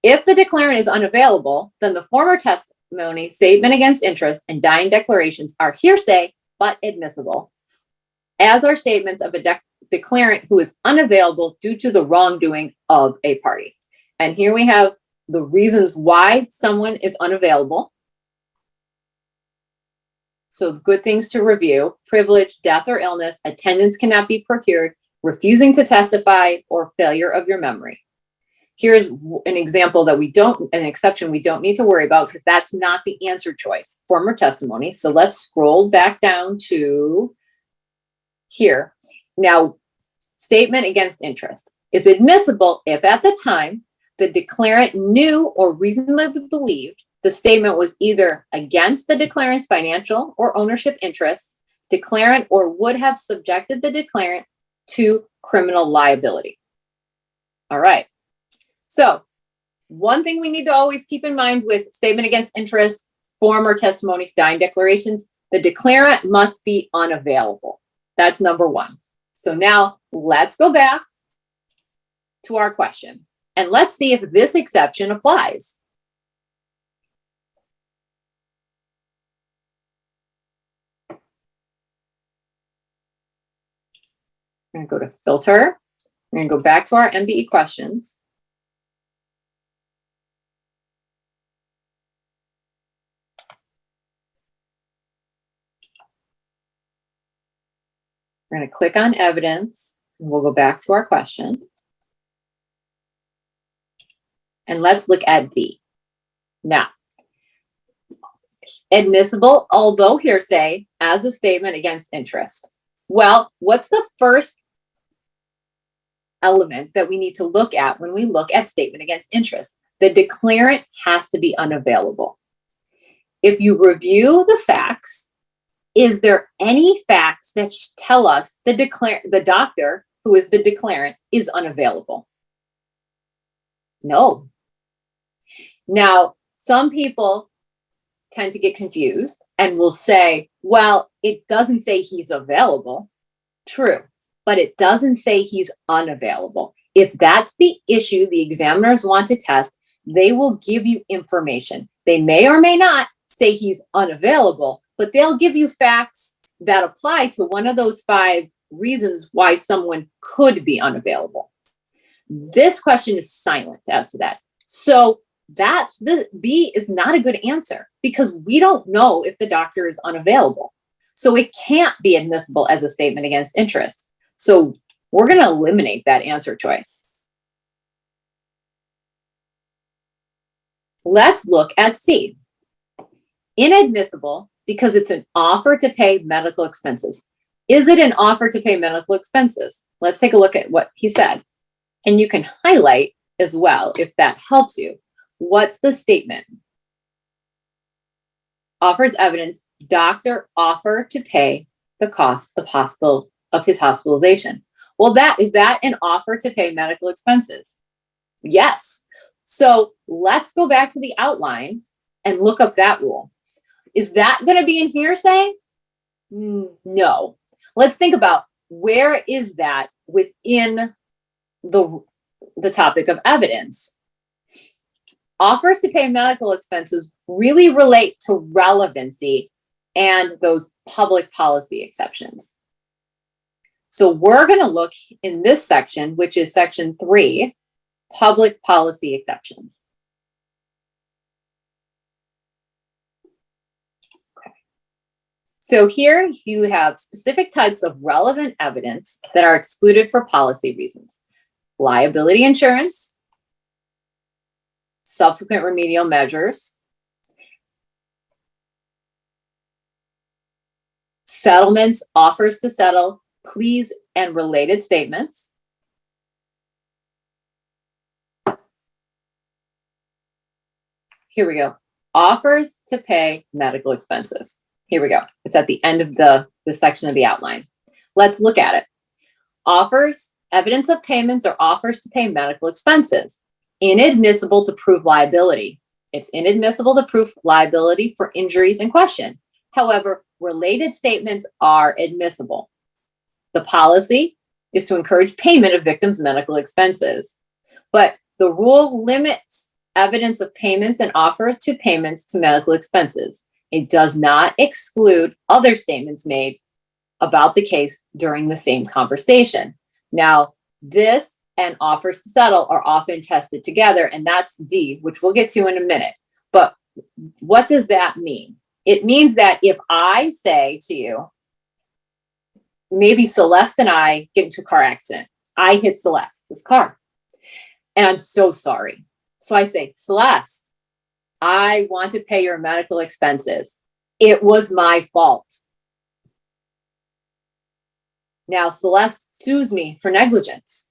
If the declarant is unavailable, then the former testimony, statement against interest, and dying declarations are hearsay but admissible, as are statements of a declarant who is unavailable due to the wrongdoing of a party. And here we have the reasons why someone is unavailable. So good things to review: privilege, death or illness, attendance cannot be procured, refusing to testify, or failure of your memory. Here's an example that an exception we don't need to worry about because that's not the answer choice, form or testimony. So let's scroll back down to here. Now, statement against interest is admissible if at the time the declarant knew or reasonably believed the statement was either against the declarant's financial or ownership interests, declarant, or would have subjected the declarant to criminal liability. All right. So one thing we need to always keep in mind with statement against interest, form or testimony, dying declarations, the declarant must be unavailable. That's number one. So now let's go back to our question and let's see if this exception applies. We're going to go to filter. We're going to go back to our MBE questions. We're going to click on evidence and we'll go back to our question. And let's look at B. Now, admissible, although hearsay, as a statement against interest. Well, what's the first element that we need to look at when we look at statement against interest? The declarant has to be unavailable. If you review the facts, is there any facts that tell us the doctor, who is the declarant, is unavailable? No. Now, some people tend to get confused and will say, well, it doesn't say he's available. True, but it doesn't say he's unavailable. If that's the issue the examiners want to test, they will give you information. They may or may not say he's unavailable, but they'll give you facts that apply to one of those 5 reasons why someone could be unavailable. This question is silent as to that. So that's the B is not a good answer because we don't know if the doctor is unavailable. So it can't be admissible as a statement against interest. So we're going to eliminate that answer choice. Let's look at C. Inadmissible because it's an offer to pay medical expenses. Is it an offer to pay medical expenses? Let's take a look at what he said. And you can highlight as well if that helps you. What's the statement? Offers evidence, doctor offer to pay the cost of his hospitalization. Well, is that an offer to pay medical expenses? Yes. So let's go back to the outline and look up that rule. Is that going to be in hearsay? No. Let's think about where is that within the topic of evidence. Offers to pay medical expenses really relate to relevancy and those public policy exceptions. So we're going to look in this section, which is section 3, public policy exceptions. Okay. So here you have specific types of relevant evidence that are excluded for policy reasons. Liability insurance, subsequent remedial measures, settlements, offers to settle, pleas, and related statements. Here we go. Offers to pay medical expenses. Here we go. It's at the end of the section of the outline. Let's look at it. Offers, evidence of payments or offers to pay medical expenses. Inadmissible to prove liability. It's inadmissible to prove liability for injuries in question. However, related statements are admissible. The policy is to encourage payment of victims' medical expenses. But the rule limits evidence of payments and offers to payments to medical expenses. It does not exclude other statements made about the case during the same conversation. Now, this and offers to settle are often tested together, and that's D, which we'll get to in a minute. But what does that mean? It means that if I say to you, maybe Celeste and I get into a car accident. I hit Celeste's car and I'm so sorry. So I say, Celeste, I want to pay your medical expenses. It was my fault. Now Celeste sues me for negligence.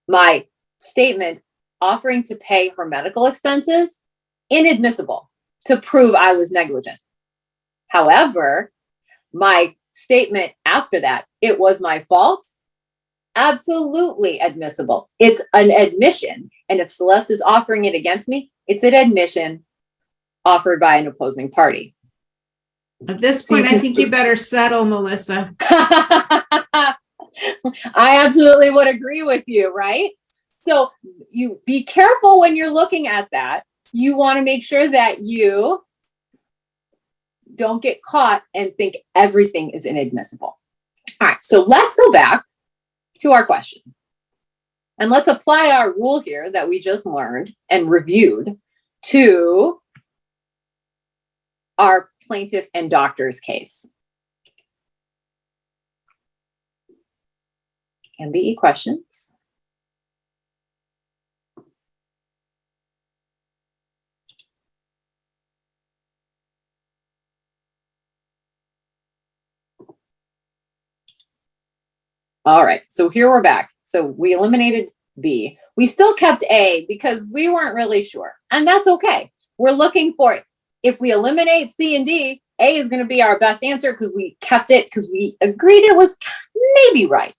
My statement offering to pay her medical expenses, inadmissible to prove I was negligent. However, my statement after that, it was my fault, absolutely admissible. It's an admission. And if Celeste is offering it against me, it's an admission offered by an opposing party. At this point, I think you better settle, Melissa. I absolutely would agree with you, right? So you be careful when you're looking at that. You want to make sure that you don't get caught and think everything is inadmissible. All right, so let's go back to our question. And let's apply our rule here that we just learned and reviewed to our plaintiff and doctor's case. MBE questions? All right, so here we're back. So we eliminated B. We still kept A because we weren't really sure, and that's okay. We're looking for, if we eliminate C and D, A is going to be our best answer because we kept it because we agreed it was maybe right.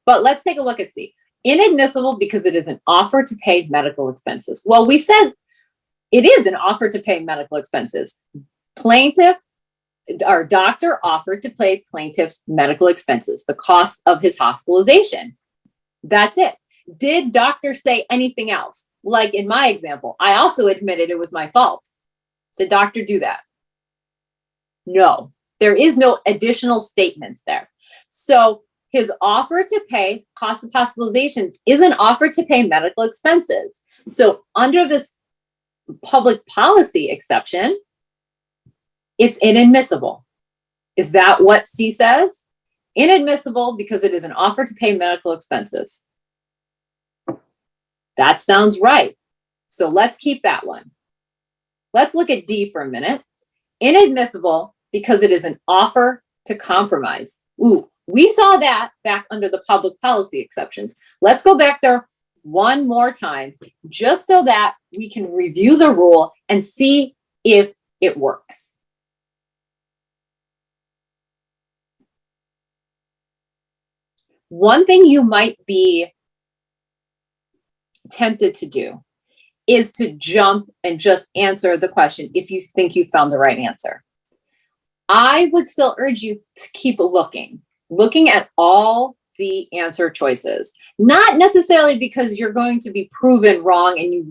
But let's take a look at C. Inadmissible because it is an offer to pay medical expenses. Well, we said it is an offer to pay medical expenses. Plaintiff, our doctor offered to pay plaintiff's medical expenses, the cost of his hospitalization. That's it. Did doctor say anything else? Like in my example, I also admitted it was my fault. Did doctor do that? No, there is no additional statements there. So his offer to pay cost of hospitalization is an offer to pay medical expenses. So under this public policy exception, it's inadmissible. Is that what C says? Inadmissible because it is an offer to pay medical expenses. That sounds right. So let's keep that one. Let's look at D for a minute. Inadmissible because it is an offer to compromise. Ooh, we saw that back under the public policy exceptions. Let's go back there one more time, just so that we can review the rule and see if it works. One thing you might be tempted to do is to jump and just answer the question if you think you found the right answer. I would still urge you to keep looking at all the answer choices, not necessarily because you're going to be proven wrong and you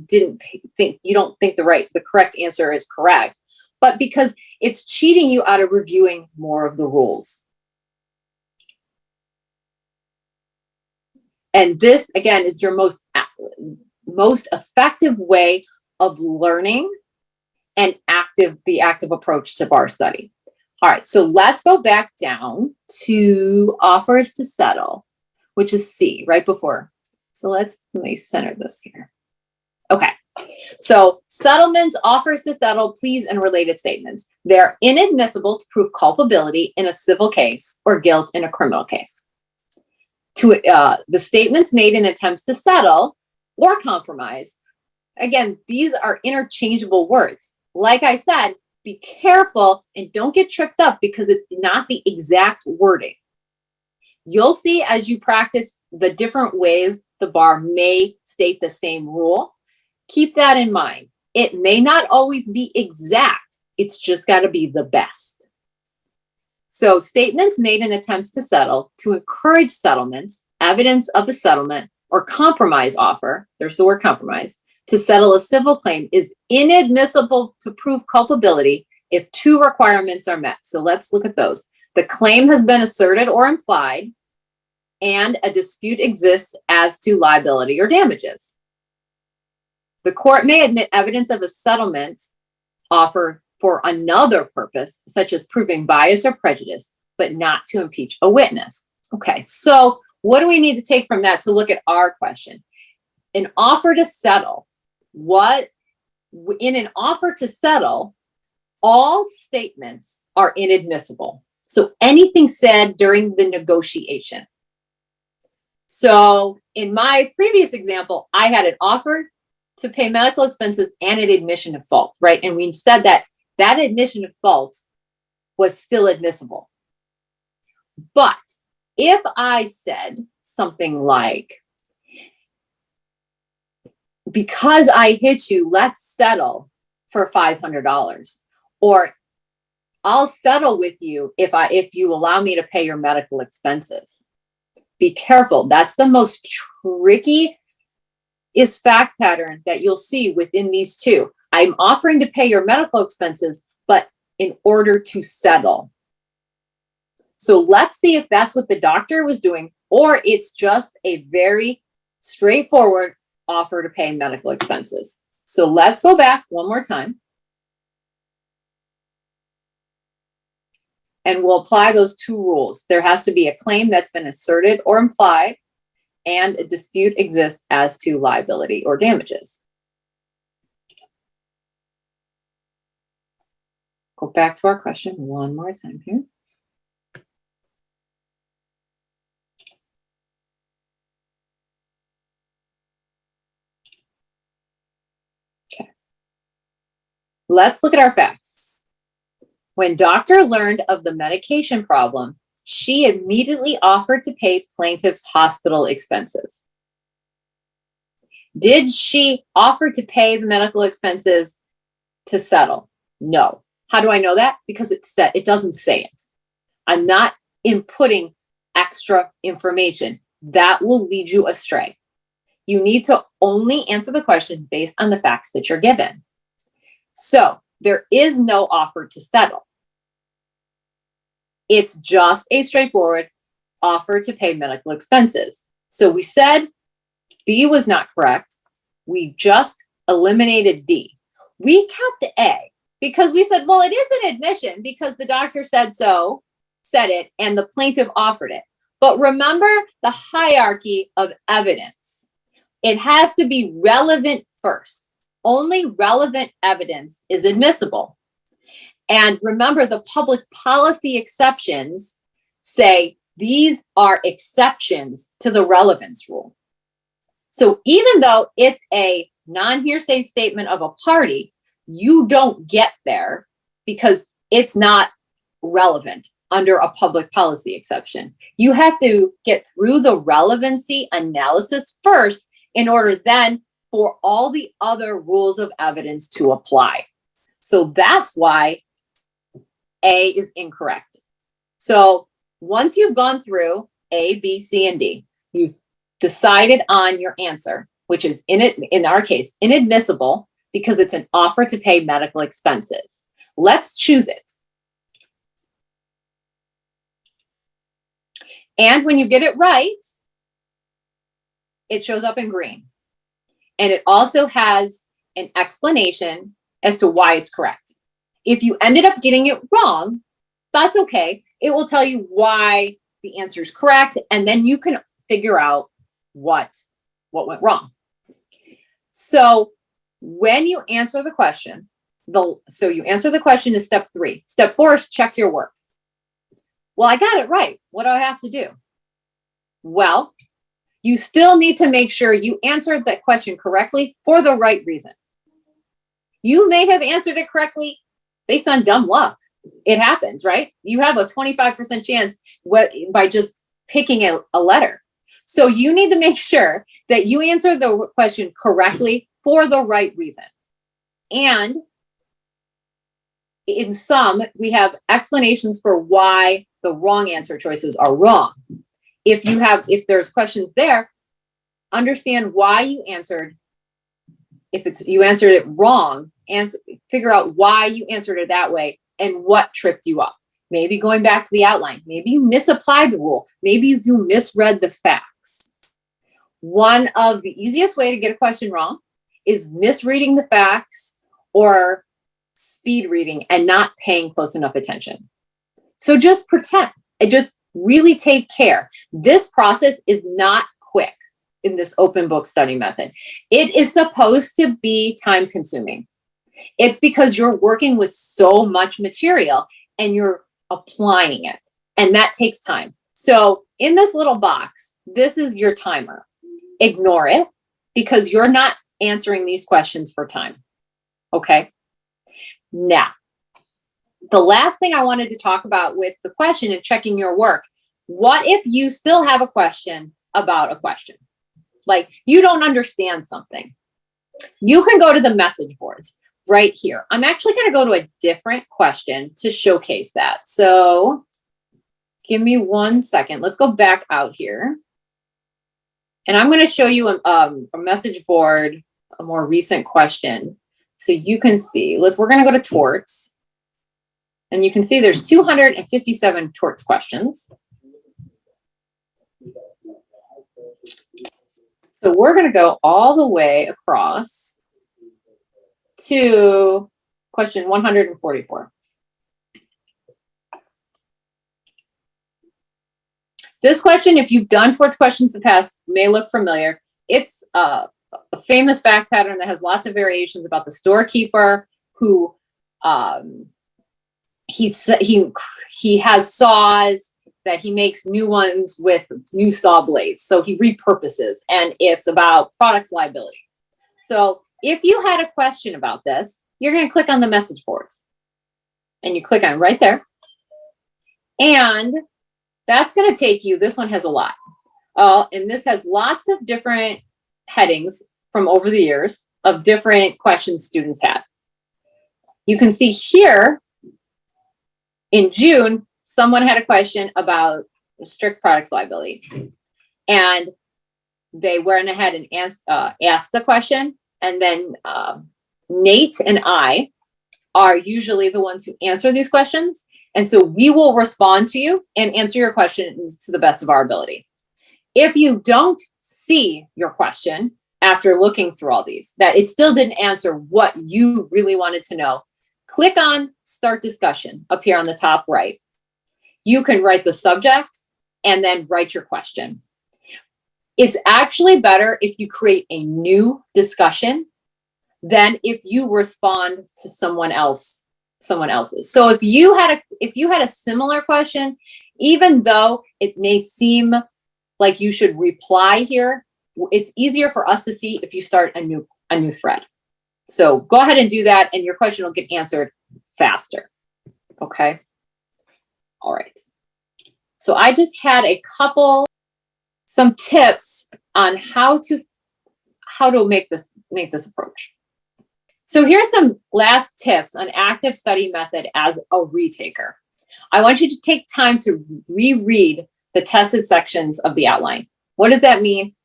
don't think the correct answer is correct, but because it's cheating you out of reviewing more of the rules. And this, again, is your most effective way of learning and the active approach to bar study. All right, so let's go back down to offers to settle, which is C, right before. So let me center this here. Okay, so settlements, offers to settle, pleas, and related statements. They're inadmissible to prove culpability in a civil case or guilt in a criminal case. The statements made in attempts to settle or compromise, again, these are interchangeable words. Like I said, be careful and don't get tripped up because it's not the exact wording. You'll see as you practice the different ways the bar may state the same rule. Keep that in mind. It may not always be exact. It's just got to be the best. So statements made in attempts to settle, to encourage settlements, evidence of a settlement, or compromise offer, there's the word compromise, to settle a civil claim is inadmissible to prove culpability if two requirements are met. So let's look at those. The claim has been asserted or implied, and a dispute exists as to liability or damages. The court may admit evidence of a settlement offer for another purpose, such as proving bias or prejudice, but not to impeach a witness. Okay, so what do we need to take from that to look at our question? An offer to settle. In an offer to settle, all statements are inadmissible. So anything said during the negotiation. So in my previous example, I had an offer to pay medical expenses and an admission of fault, right? And we said that that admission of fault was still admissible. But if I said something like, because I hit you, let's settle for $500, or I'll settle with you if you allow me to pay your medical expenses. Be careful. That's the most tricky fact pattern that you'll see within these two. I'm offering to pay your medical expenses, but in order to settle. So let's see if that's what the doctor was doing, or it's just a very straightforward offer to pay medical expenses. So let's go back one more time. And we'll apply those two rules. There has to be a claim that's been asserted or implied, and a dispute exists as to liability or damages. Go back to our question one more time here. Okay. Let's look at our facts. When doctor learned of the medication problem, she immediately offered to pay plaintiff's hospital expenses. Did she offer to pay the medical expenses to settle? No. How do I know that? Because it doesn't say it. I'm not inputting extra information. That will lead you astray. You need to only answer the question based on the facts that you're given. So there is no offer to settle. It's just a straightforward offer to pay medical expenses. So we said B was not correct. We just eliminated D. We kept A because we said, well, it is an admission because the doctor said it, and the plaintiff offered it. But remember the hierarchy of evidence. It has to be relevant first. Only relevant evidence is admissible. And remember, the public policy exceptions say these are exceptions to the relevance rule. So even though it's a non-hearsay statement of a party, you don't get there because it's not relevant under a public policy exception. You have to get through the relevancy analysis first in order then for all the other rules of evidence to apply. So that's why A is incorrect. So once you've gone through A, B, C, and D, you've decided on your answer, which is in our case, inadmissible because it's an offer to pay medical expenses. Let's choose it. And when you get it right, it shows up in green. And it also has an explanation as to why it's correct. If you ended up getting it wrong, that's okay. It will tell you why the answer is correct, and then you can figure out what went wrong. So when you answer the question, you answer the question is step 3. Step 4 is check your work. Well, I got it right. What do I have to do? Well, you still need to make sure you answered that question correctly for the right reason. You may have answered it correctly based on dumb luck. It happens, right? You have a 25% chance by just picking a letter. So you need to make sure that you answer the question correctly for the right reason. And in some, we have explanations for why the wrong answer choices are wrong. If there's questions there, understand why you answered. If you answered it wrong, and figure out why you answered it that way and what tripped you up. Maybe going back to the outline. Maybe you misapplied the rule. Maybe you misread the facts. One of the easiest way to get a question wrong is misreading the facts or speed reading and not paying close enough attention. So just pretend and just really take care. This process is not quick in this open book study method. It is supposed to be time consuming. It's because you're working with so much material and you're applying it, and that takes time. So in this little box, this is your timer. Ignore it because you're not answering these questions for time. Okay. Now, the last thing I wanted to talk about with the question and checking your work, what if you still have a question about a question? Like you don't understand something. You can go to the message boards right here. I'm actually going to go to a different question to showcase that. So give me 1 second. Let's go back out here. And I'm going to show you a message board, a more recent question. So you can see, we're going to go to torts. And you can see there's 257 torts questions. So we're going to go all the way across to question 144. This question, if you've done torts questions in the past, may look familiar. It's a famous fact pattern that has lots of variations about the storekeeper who he has saws that he makes new ones with new saw blades. So he repurposes, and it's about products liability. So if you had a question about this, you're going to click on the message boards and you click on right there. And that's going to take you, this one has a lot. And this has lots of different headings from over the years of different questions students had. You can see here in June, someone had a question about strict products liability. And they went ahead and asked the question. And then Nate and I are usually the ones who answer these questions. And so we will respond to you and answer your questions to the best of our ability. If you don't see your question after looking through all these, that it still didn't answer what you really wanted to know, click on Start Discussion up here on the top right. You can write the subject and then write your question. It's actually better if you create a new discussion than if you respond to someone else's. So if you had a similar question, even though it may seem like you should reply here, it's easier for us to see if you start a new thread. So go ahead and do that, and your question will get answered faster. Okay. All right. So I just had some tips on how to make this approach. So here's some last tips on active study method as a retaker. I want you to take time to reread the tested sections of the outline. What does that mean?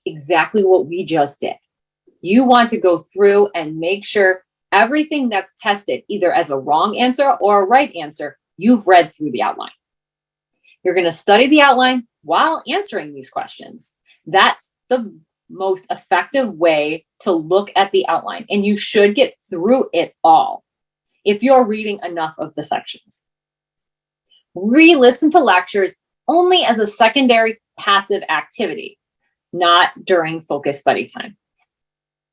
Exactly what we just did. You want to go through and make sure everything that's tested, either as a wrong answer or a right answer, you've read through the outline. You're going to study the outline while answering these questions. That's the most effective way to look at the outline, and you should get through it all if you're reading enough of the sections. Re-listen to lectures only as a secondary passive activity, not during focused study time.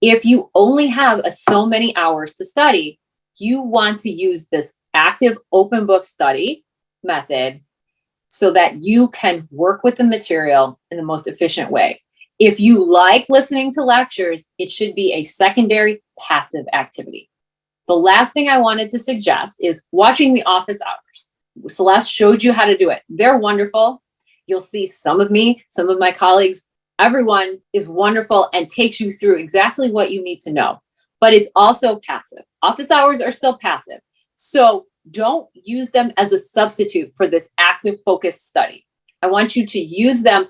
If you only have so many hours to study, you want to use this active open book study method so that you can work with the material in the most efficient way. If you like listening to lectures, it should be a secondary passive activity. The last thing I wanted to suggest is watching the office hours. Celeste showed you how to do it. They're wonderful. You'll see some of me, some of my colleagues, everyone is wonderful and takes you through exactly what you need to know. But it's also passive. Office hours are still passive. So don't use them as a substitute for this active focused study. I want you to use them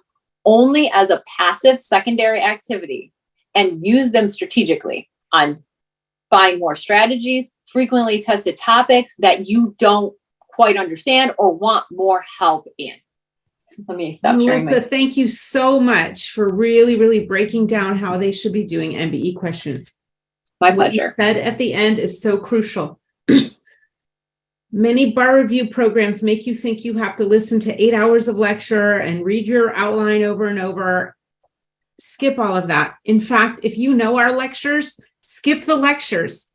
only as a passive secondary activity and use them strategically on find more strategies, frequently tested topics that you don't quite understand or want more help in. Let me stop sharing. Melissa, thank you so much for really breaking down how they should be doing MBE questions. My What you pleasure. said at the end is so crucial. Many bar review programs make you think you have to listen to 8 hours of lecture and read your outline over and over. Skip all of that. In fact, if you know our lectures, skip the lectures.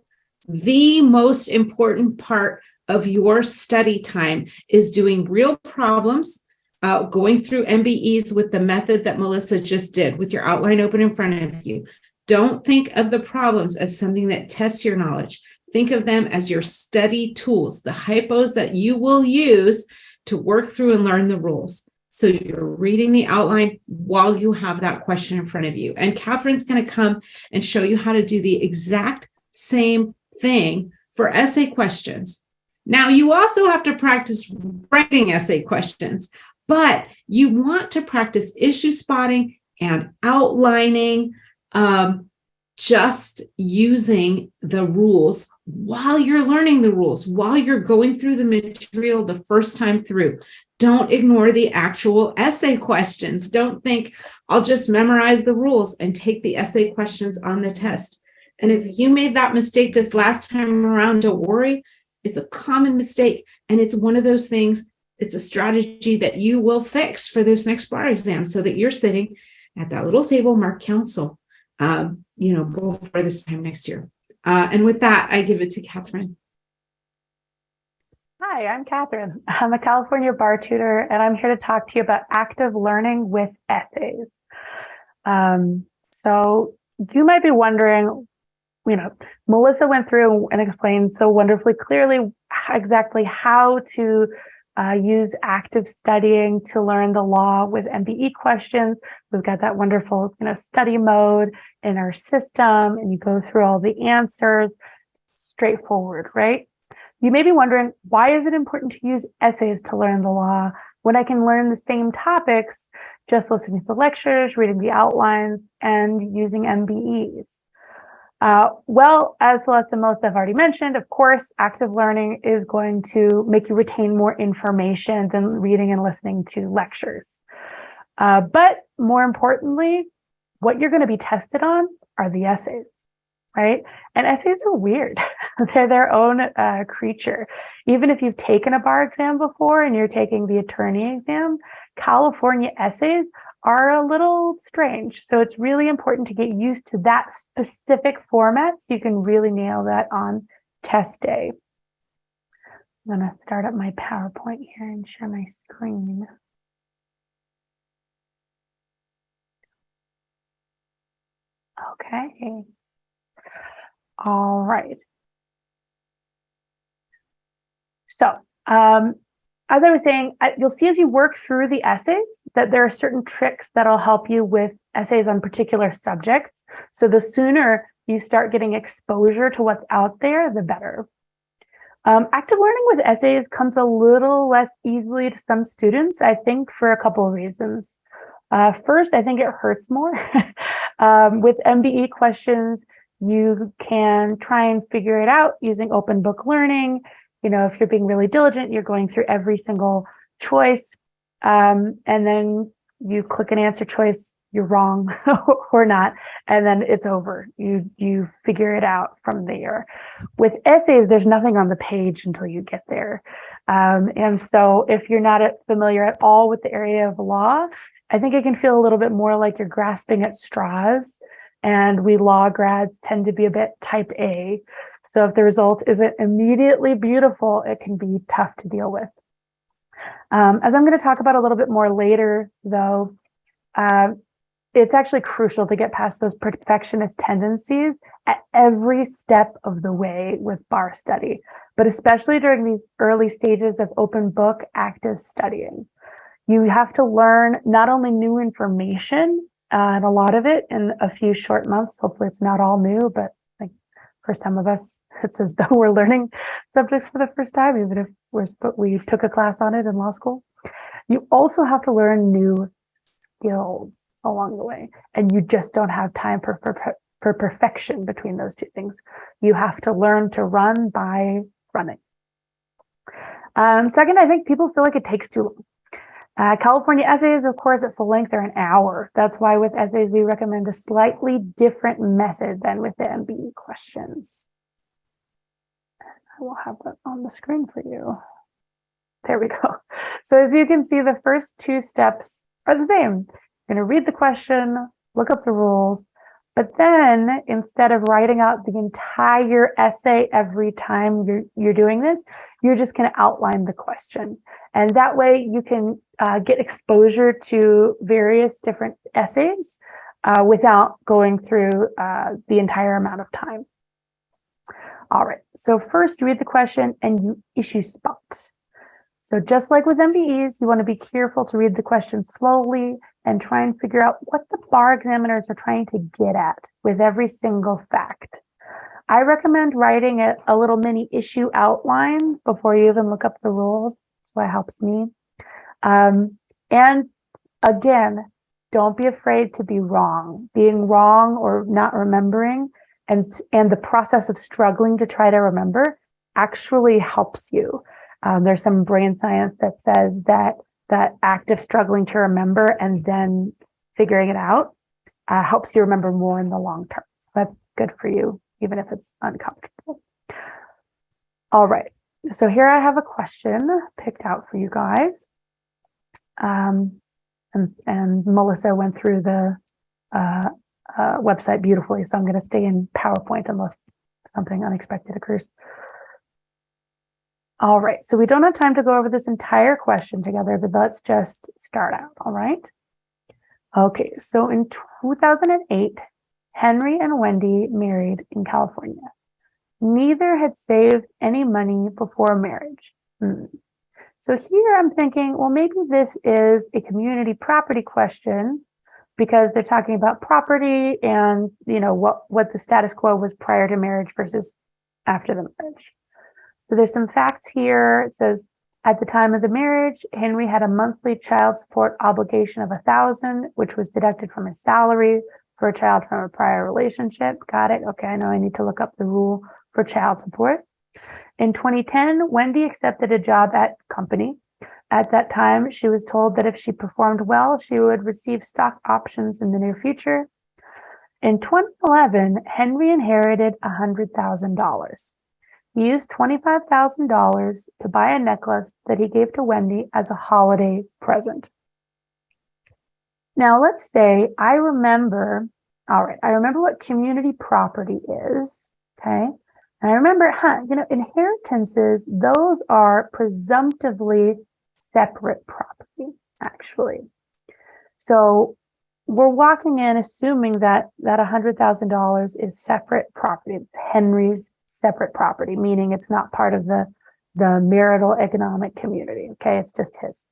The most important part of your study time is doing real problems, going through MBEs with the method that Melissa just did with your outline open in front of you. Don't think of the problems as something that tests your knowledge. Think of them as your study tools, the hypos that you will use to work through and learn the rules. So you're reading the outline while you have that question in front of you. And Catherine's going to come and show you how to do the exact same thing for essay questions. Now, you also have to practice writing essay questions, but you want to practice issue spotting and outlining, just using the rules while you're learning the rules, while you're going through the material the first time through. Don't ignore the actual essay questions. Don't think, I'll just memorize the rules and take the essay questions on the test. And if you made that mistake this last time around, don't worry. It's a common mistake. And it's one of those things, it's a strategy that you will fix for this next bar exam so that you're sitting at that little table marked council, before this time next year. And with that, I give it to Catherine. Hi, I'm Catherine. I'm a California bar tutor, and I'm here to talk to you about active learning with essays. So you might be wondering, Melissa went through and explained so wonderfully clearly exactly how to use active studying to learn the law with MBE questions. We've got that wonderful, study mode in our system, and you go through all the answers. Straightforward, right? You may be wondering, why is it important to use essays to learn the law when I can learn the same topics just listening to the lectures, reading the outlines, and using MBEs? Well, as Celeste and Melissa have already mentioned, of course, active learning is going to make you retain more information than reading and listening to lectures. But more importantly, what you're going to be tested on are the essays, right? And essays are weird. They're their own creature. Even if you've taken a bar exam before and you're taking the attorney exam, California essays are a little strange. So it's really important to get used to that specific format so you can really nail that on test day. I'm going to start up my PowerPoint here and share my screen. Okay. All right. So, as I was saying, you'll see as you work through the essays that there are certain tricks that'll help you with essays on particular subjects. So the sooner you start getting exposure to what's out there, the better. Active learning with essays comes a little less easily to some students, I think, for a couple of reasons. First, I think it hurts more. With MBE questions, you can try and figure it out using open book learning. If you're being really diligent, you're going through every single choice, and then you click an answer choice, you're wrong or not, and then it's over. You figure it out from there. With essays, there's nothing on the page until you get there. And so if you're not familiar at all with the area of law, I think it can feel a little bit more like you're grasping at straws. And we law grads tend to be a bit type A. So if the result isn't immediately beautiful, it can be tough to deal with. As I'm going to talk about a little bit more later, though, it's actually crucial to get past those perfectionist tendencies at every step of the way with bar study, but especially during these early stages of open book active studying. You have to learn not only new information, and a lot of it in a few short months. Hopefully it's not all new, but like for some of us, it's as though we're learning subjects for the first time, even if we took a class on it in law school. You also have to learn new skills along the way, and you just don't have time for perfection between those two things. You have to learn to run by running. Second, I think people feel like it takes too long. California essays, of course, at full length are an hour. That's why with essays, we recommend a slightly different method than with the MBE questions. I will have that on the screen for you. There we go. So as you can see, the first two steps are the same. You're going to read the question, look up the rules, but then instead of writing out the entire essay every time you're doing this, you're just going to outline the question. And that way you can get exposure to various different essays without going through the entire amount of time. All right, so first read the question and you issue spots. So just like with MBEs, you want to be careful to read the question slowly and try and figure out what the bar examiners are trying to get at with every single fact. I recommend writing a little mini issue outline before you even look up the rules. That's what helps me. And again, don't be afraid to be wrong. Being wrong or not remembering and the process of struggling to try to remember actually helps you. There's some brain science that says that act of struggling to remember and then figuring it out helps you remember more in the long term. So that's good for you, even if it's uncomfortable. All right. So here I have a question picked out for you guys. And Melissa went through the website beautifully, so I'm going to stay in PowerPoint unless something unexpected occurs. All right, so we don't have time to go over this entire question together, but let's just start out, all right? Okay, so in 2008, Henry and Wendy married in California. Neither had saved any money before marriage. So here I'm thinking, well, maybe this is a community property question because they're talking about property and, you know, what the status quo was prior to marriage versus after the marriage. So there's some facts here. It says, at the time of the marriage, Henry had a monthly child support obligation of $1,000, which was deducted from his salary for a child from a prior relationship. Got it? Okay, I know I need to look up the rule for child support. In 2010, Wendy accepted a job at company. At that time, she was told that if she performed well, she would receive stock options in the near future. In 2011, Henry inherited $100,000. He used $25,000 to buy a necklace that he gave to Wendy as a holiday present. Now, let's say I remember what community property is, okay? And I remember, inheritances, those are presumptively separate property, actually. So we're walking in assuming that $100,000 is separate property, Henry's separate property, meaning it's not part of the marital economic community. Okay, it's just his.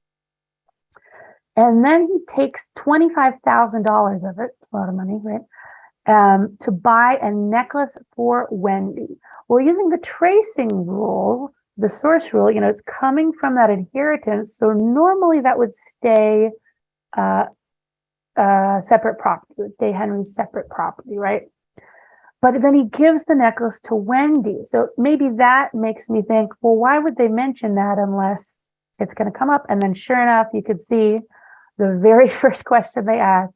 And then he takes $25,000 of it, it's a lot of money, right? To buy a necklace for Wendy. Well, using the tracing rule, the source rule, it's coming from that inheritance. So normally that would stay separate property. It would stay Henry's separate property, right? But then he gives the necklace to Wendy. So maybe that makes me think, well, why would they mention that unless it's going to come up? And then sure enough, you could see the very first question they asked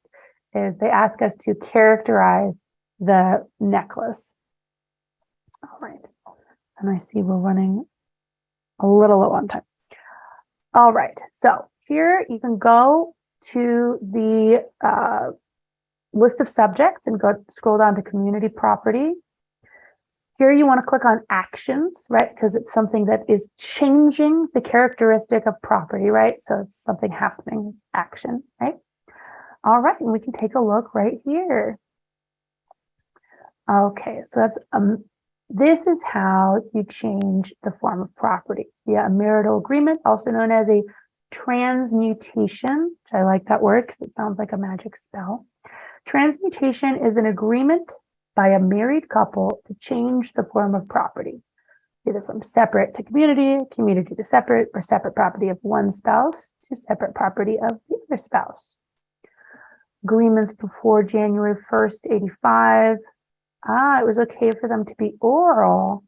is they ask us to characterize the necklace. All right. And I see we're running a little low on time. All right. So here you can go to the list of subjects and scroll down to community property. Here you want to click on actions, right? Because it's something that is changing the characteristic of property, right? So it's something happening, it's action, right? All right, and we can take a look right here. Okay, so that's this is how you change the form of property via a marital agreement, also known as a transmutation, which I like that word because it sounds like a magic spell. Transmutation is an agreement by a married couple to change the form of property, either from separate to community, community to separate, or separate property of one spouse to separate property of the other spouse. Agreements before January 1st, 85. It was okay for them to be oral,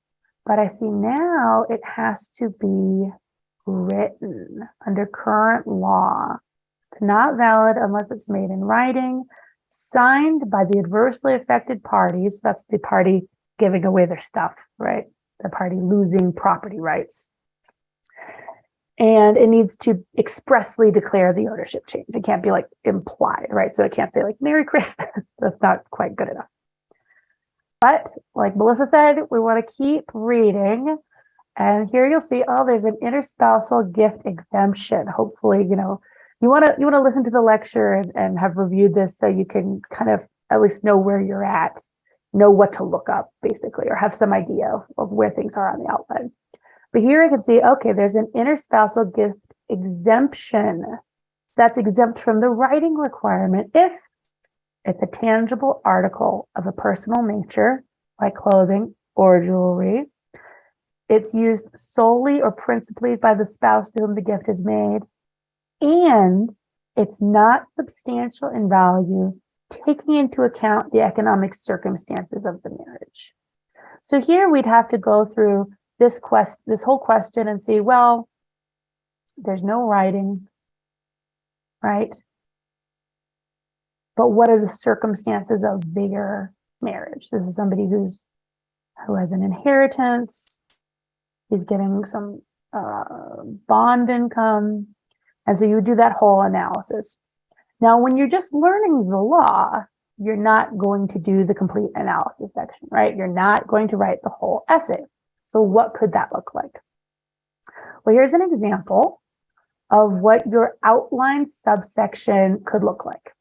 but I see now it has to be written under current law. It's not valid unless it's made in writing, signed by the adversely affected parties. That's the party giving away their stuff, right? The party losing property rights. And it needs to expressly declare the ownership change. It can't be like implied, right? So it can't say like Merry Christmas. That's not quite good enough. But like Melissa said, we want to keep reading. And here you'll see, oh, there's an interspousal gift exemption. Hopefully, you want to listen to the lecture and have reviewed this so you can kind of at least know where you're at, know what to look up basically, or have some idea of where things are on the outline. But here I can see, okay, there's an interspousal gift exemption that's exempt from the writing requirement if it's a tangible article of a personal nature, like clothing or jewelry. It's used solely or principally by the spouse to whom the gift is made, and it's not substantial in value, taking into account the economic circumstances of the marriage. So here we'd have to go through this whole question and see, well, there's no writing, right? But what are the circumstances of their marriage? This is somebody who has an inheritance, he's getting some bond income, and so you would do that whole analysis. Now, when you're just learning the law, you're not going to do the complete analysis section, right? You're not going to write the whole essay. So what could that look like? Well, here's an example of what your outline subsection could look like.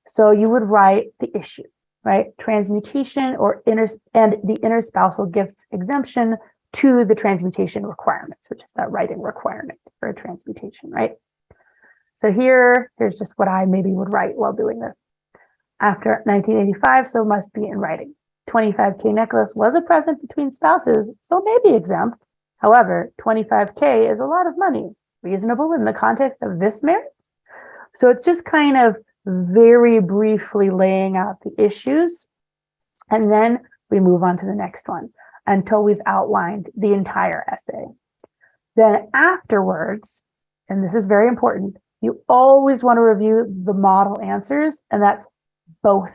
So you would write the issue, right? Transmutation and the interspousal gifts exemption to the transmutation requirements, which is that writing requirement for a transmutation, right? So here's just what I maybe would write while doing this. After 1985, so must be in writing. 25K necklace was a present between spouses, so may be exempt. However, 25K is a lot of money, reasonable in the context of this marriage. So it's just kind of very briefly laying out the issues, and then we move on to the next one until we've outlined the entire essay. Then afterwards, and this is very important, you always want to review the model answers, and that's both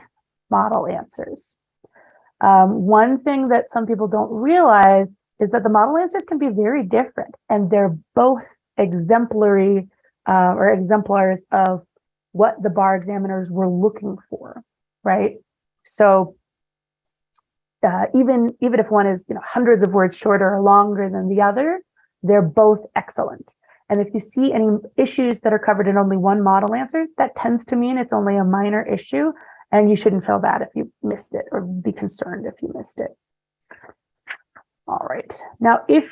model answers. One thing that some people don't realize is that the model answers can be very different, and they're both exemplary or exemplars of what the bar examiners were looking for, right? So even if one is hundreds of words shorter or longer than the other, they're both excellent. And if you see any issues that are covered in only one model answer, that tends to mean it's only a minor issue, and you shouldn't feel bad if you missed it or be concerned if you missed it. All right. Now, and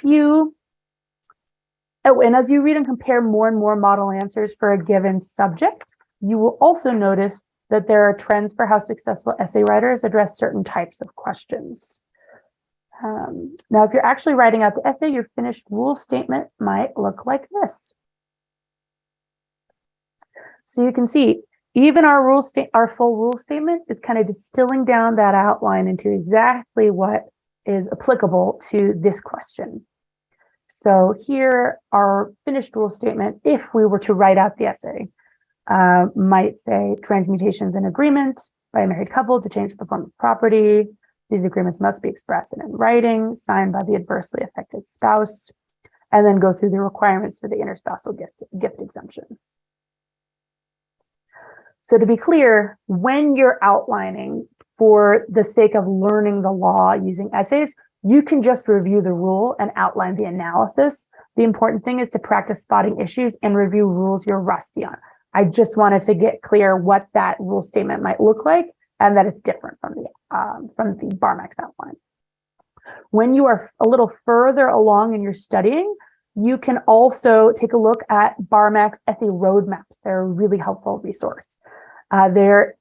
as you read and compare more and more model answers for a given subject, you will also notice that there are trends for how successful essay writers address certain types of questions. Now, if you're actually writing out the essay, your finished rule statement might look like this. So you can see, even our full rule statement is kind of distilling down that outline into exactly what is applicable to this question. So here, our finished rule statement, if we were to write out the essay, might say transmutations in agreement by a married couple to change the form of property. These agreements must be expressed and in writing, signed by the adversely affected spouse, and then go through the requirements for the interspousal gift exemption. So to be clear, when you're outlining for the sake of learning the law using essays, you can just review the rule and outline the analysis. The important thing is to practice spotting issues and review rules you're rusty on. I just wanted to get clear what that rule statement might look like and that it's different from the BarMax outline. When you are a little further along in your studying, you can also take a look at BarMax essay roadmaps. They're a really helpful resource. Their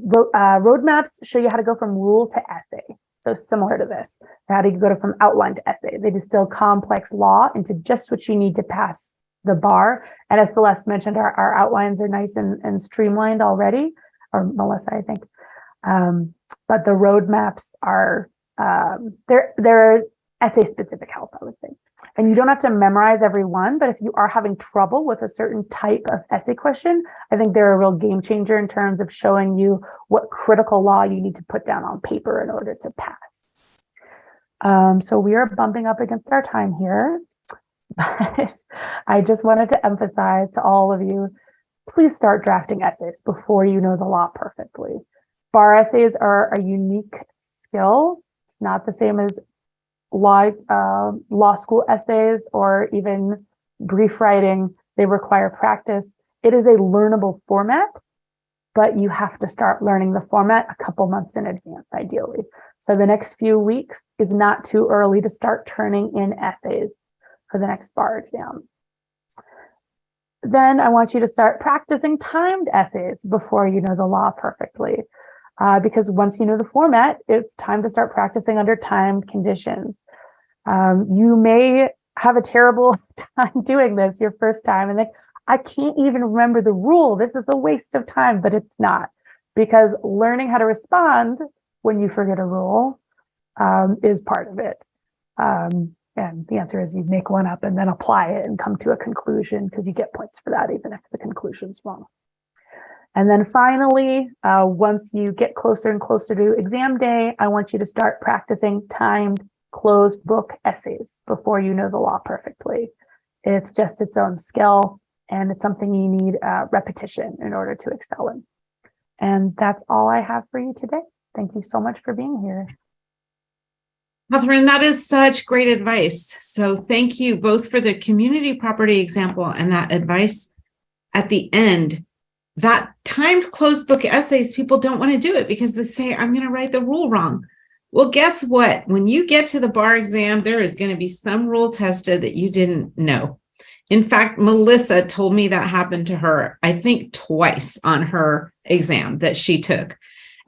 roadmaps show you how to go from rule to essay. So similar to this, how do you go from outline to essay? They distill complex law into just what you need to pass the bar. And as Celeste mentioned, our outlines are nice and streamlined already, or Melissa, I think. But the roadmaps are, they're essay specific help, I would say. And you don't have to memorize every one, but if you are having trouble with a certain type of essay question, I think they're a real game changer in terms of showing you what critical law you need to put down on paper in order to pass. So we are bumping up against our time here, but I just wanted to emphasize to all of you, please start drafting essays before you know the law perfectly. Bar essays are a unique skill. It's not the same as law school essays or even brief writing. They require practice. It is a learnable format, but you have to start learning the format a couple months in advance, ideally. So the next few weeks is not too early to start turning in essays for the next bar exam. Then I want you to start practicing timed essays before you know the law perfectly. Because once you know the format, it's time to start practicing under timed conditions. You may have a terrible time doing this your first time and think, I can't even remember the rule. This is a waste of time, but it's not, because learning how to respond when you forget a rule is part of it. And the answer is you make one up and then apply it and come to a conclusion, because you get points for that, even if the conclusion's wrong. And then finally, once you get closer and closer to exam day, I want you to start practicing timed closed book essays before you know the law perfectly. It's just its own skill, and it's something you need repetition in order to excel in. And that's all I have for you today. Thank you so much for being here. Catherine, that is such great advice. So thank you both for the community property example and that advice at the end. That timed closed book essays, people don't want to do it because they say, I'm going to write the rule wrong. Well, guess what? When you get to the bar exam, there is going to be some rule tested that you didn't know. In fact, Melissa told me that happened to her, I think twice on her exam that she took.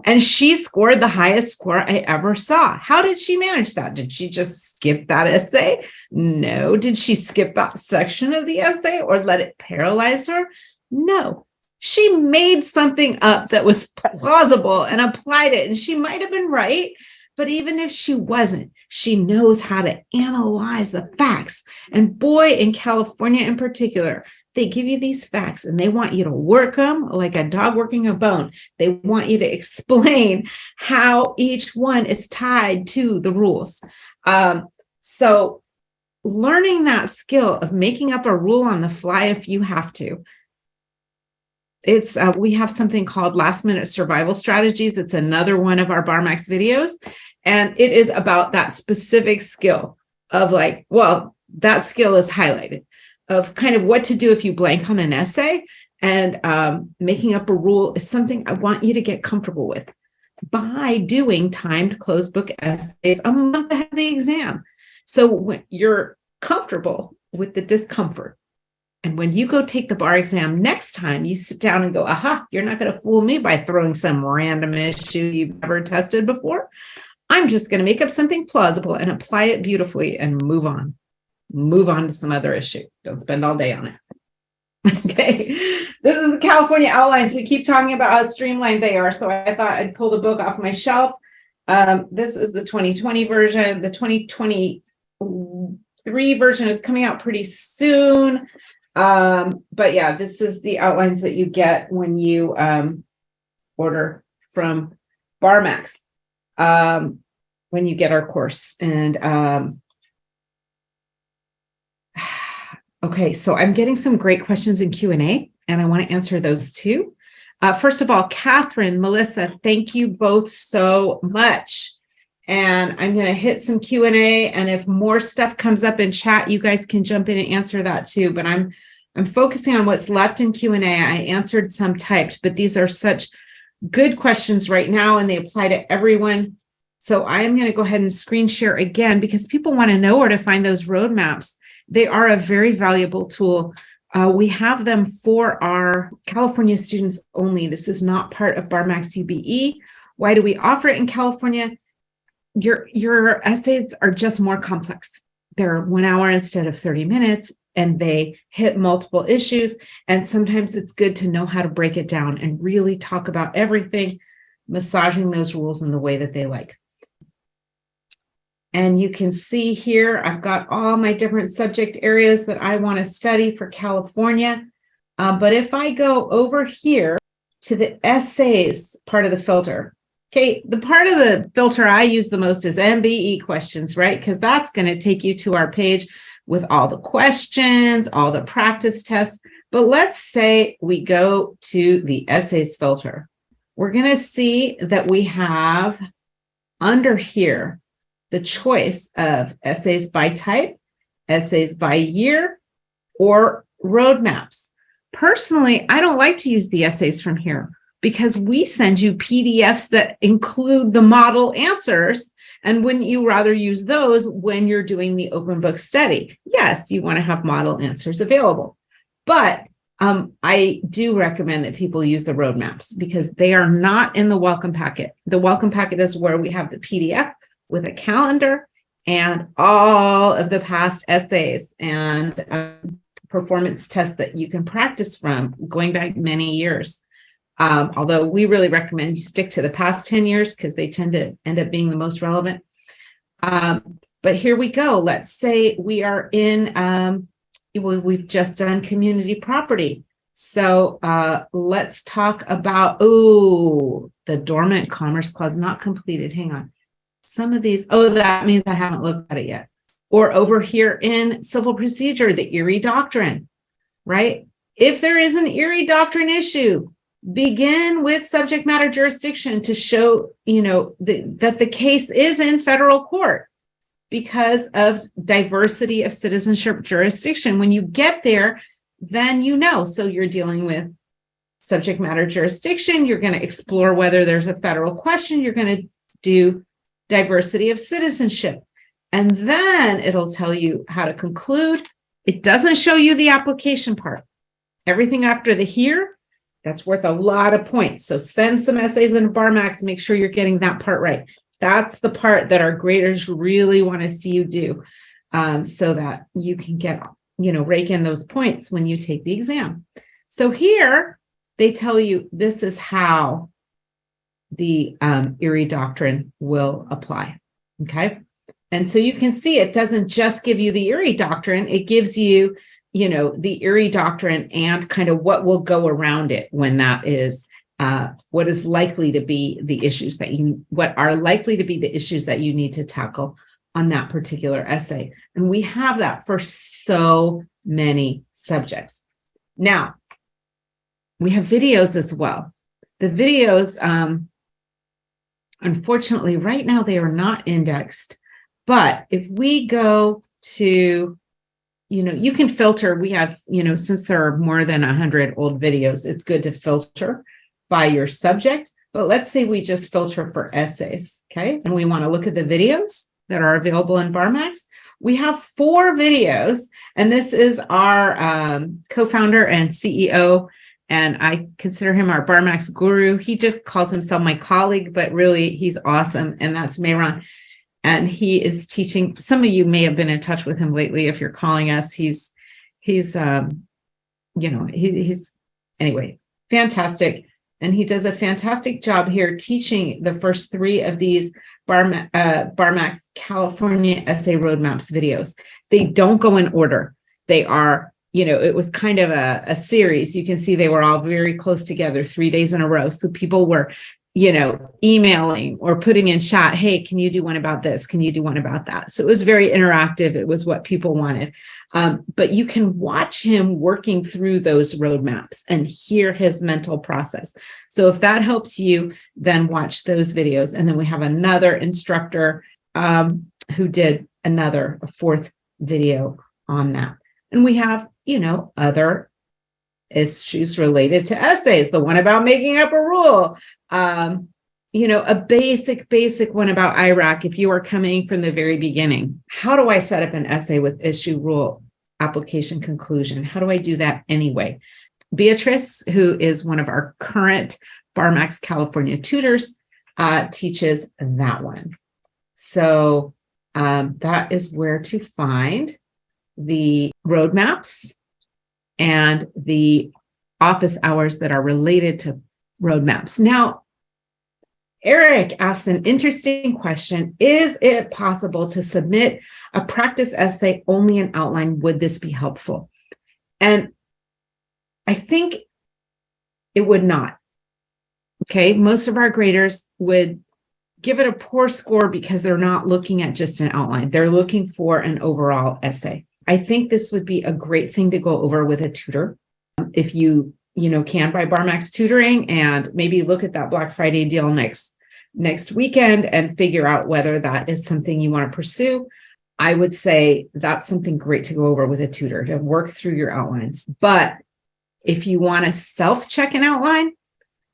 And she scored the highest score I ever saw. How did she manage that? Did she just skip that essay? No. Did she skip that section of the essay or let it paralyze her? No. She made something up that was plausible and applied it. And she might have been right, but even if she wasn't, she knows how to analyze the facts. And boy, in California in particular, they give you these facts and they want you to work them like a dog working a bone. They want you to explain how each one is tied to the rules. So learning that skill of making up a rule on the fly if you have to. It's we have something called last minute survival strategies. It's another one of our BarMax videos. And it is about that specific skill of like, well, that skill is highlighted of kind of what to do if you blank on an essay, and making up a rule is something I want you to get comfortable with by doing timed closed book essays a month ahead of the exam. So when you're comfortable with the discomfort, and when you go take the bar exam next time, you sit down and go, aha, you're not going to fool me by throwing some random issue you've never tested before. I'm just going to make up something plausible and apply it beautifully and move on. Move on to some other issue. Don't spend all day on it. Okay. This is the California outlines. We keep talking about how streamlined they are. So I thought I'd pull the book off my shelf. This is the 2020 version. The 2023 version is coming out pretty soon. But yeah, this is the outlines that you get when you order from BarMax when you get our course. And okay, so I'm getting some great questions in Q&A, and I want to answer those too. First of all, Catherine, Melissa, thank you both so much. And I'm going to hit some Q&A, and if more stuff comes up in chat, you guys can jump in and answer that too. But I'm focusing on what's left in Q&A. I answered some typed, but these are such good questions right now, and they apply to everyone. So I am going to go ahead and screen share again because people want to know where to find those roadmaps. They are a very valuable tool. We have them for our California students only. This is not part of BarMax UBE. Why do we offer it in California? Your essays are just more complex. They're 1 hour instead of 30 minutes, and they hit multiple issues. And sometimes it's good to know how to break it down and really talk about everything, massaging those rules in the way that they like. And you can see here, I've got all my different subject areas that I want to study for California. But if I go over here to the essays part of the filter, okay, the part of the filter I use the most is MBE questions, right? Because that's going to take you to our page with all the questions, all the practice tests. But let's say we go to the essays filter. We're going to see that we have under here the choice of essays by type, essays by year, or roadmaps. Personally, I don't like to use the essays from here because we send you PDFs that include the model answers. And wouldn't you rather use those when you're doing the open book study? Yes, you want to have model answers available. But I do recommend that people use the roadmaps because they are not in the welcome packet. The welcome packet is where we have the PDF with a calendar and all of the past essays and performance tests that you can practice from going back many years. Although we really recommend you stick to the past 10 years because they tend to end up being the most relevant. But here we go. Let's say we are in, we've just done community property. So let's talk about, the dormant commerce clause not completed. Hang on. Some of these, that means I haven't looked at it yet. Or over here in civil procedure, the Erie Doctrine, right? If there is an Erie Doctrine issue, begin with subject matter jurisdiction to show, that the case is in federal court because of diversity of citizenship jurisdiction. When you get there, then so you're dealing with subject matter jurisdiction. You're going to explore whether there's a federal question. You're going to do diversity of citizenship. And then it'll tell you how to conclude. It doesn't show you the application part. Everything after the here, that's worth a lot of points. So send some essays into BarMax, make sure you're getting that part right. That's the part that our graders really want to see you do so that you can get, rake in those points when you take the exam. So here they tell you this is how the Erie Doctrine will apply. Okay. And so you can see it doesn't just give you the Erie Doctrine, it gives you, the Erie Doctrine and kind of what will go around it when that is, what is likely to be the issues that what are likely to be the issues that you need to tackle on that particular essay. And we have that for so many subjects. Now, we have videos as well. The videos, unfortunately, right now they are not indexed. But if we go to, you can filter, we have, since there are more than 100 old videos, it's good to filter by your subject. But let's say we just filter for essays, okay? And we want to look at the videos that are available in BarMax. We have 4 videos, and this is our co-founder and CEO, and I consider him our BarMax guru. He just calls himself my colleague, but really he's awesome, and that's Mayron. And he is teaching. Some of you may have been in touch with him lately. If you're calling us, he's anyway, fantastic. And he does a fantastic job here teaching the first 3 of these BarMax California Essay Roadmaps videos. They don't go in order. They are, it was kind of a series. You can see they were all very close together 3 days in a row. So people were emailing or putting in chat, hey, can you do one about this? Can you do one about that? So it was very interactive. It was what people wanted. But you can watch him working through those roadmaps and hear his mental process. So if that helps you, then watch those videos. And then we have another instructor who did a 4th video on that. And we have, other issues related to essays, the one about making up a rule, a basic one about IRAC. If you are coming from the very beginning, how do I set up an essay with issue, rule, application, conclusion? How do I do that anyway? Beatrice, who is one of our current BarMax California tutors, teaches that one. So that is where to find the roadmaps and the office hours that are related to roadmaps. Now, Eric asks an interesting question. Is it possible to submit a practice essay only in outline? Would this be helpful? And I think it would not. Okay, most of our graders would give it a poor score because they're not looking at just an outline. They're looking for an overall essay. I think this would be a great thing to go over with a tutor. If you can buy BarMax tutoring and maybe look at that Black Friday deal next weekend and figure out whether that is something you want to pursue. I would say that's something great to go over with a tutor to work through your outlines. But if you want to self-check an outline,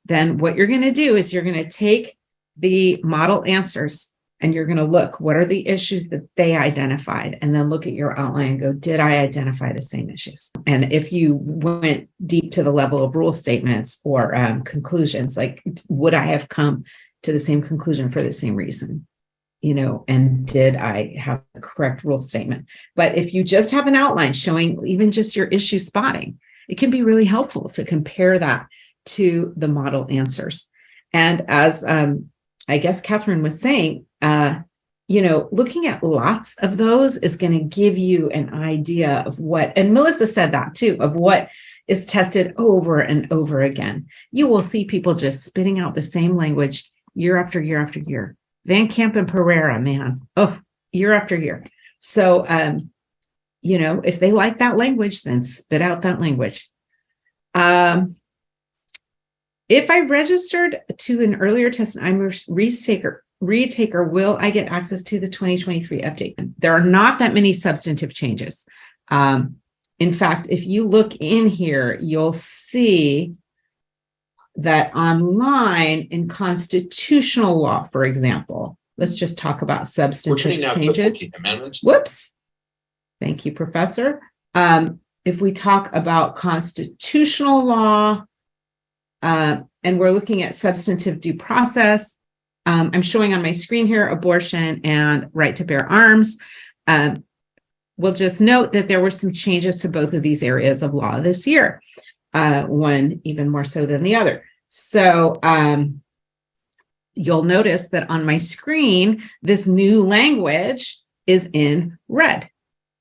then what you're going to do is you're going to take the model answers and you're going to look, what are the issues that they identified? And then look at your outline and go, did I identify the same issues? And if you went deep to the level of rule statements or conclusions, like, would I have come to the same conclusion for the same reason? And did I have the correct rule statement? But if you just have an outline showing even just your issue spotting, it can be really helpful to compare that to the model answers. And as I guess Catherine was saying, looking at lots of those is going to give you an idea of what, and Melissa said that too, of what is tested over and over again. You will see people just spitting out the same language year after year after year. Van Camp and Pereira, man, year after year. So, if they like that language, then spit out that language. If I registered to an earlier test and I'm a retaker, will I get access to the 2023 update? There are not that many substantive changes. In fact, if you look in here, you'll see that online in constitutional law, for example, let's just talk about substantive changes. Whoops. Thank you, Professor. If we talk about constitutional law, and we're looking at substantive due process, I'm showing on my screen here abortion and right to bear arms. We'll just note that there were some changes to both of these areas of law this year, one even more so than the other. So you'll notice that on my screen, this new language is in red.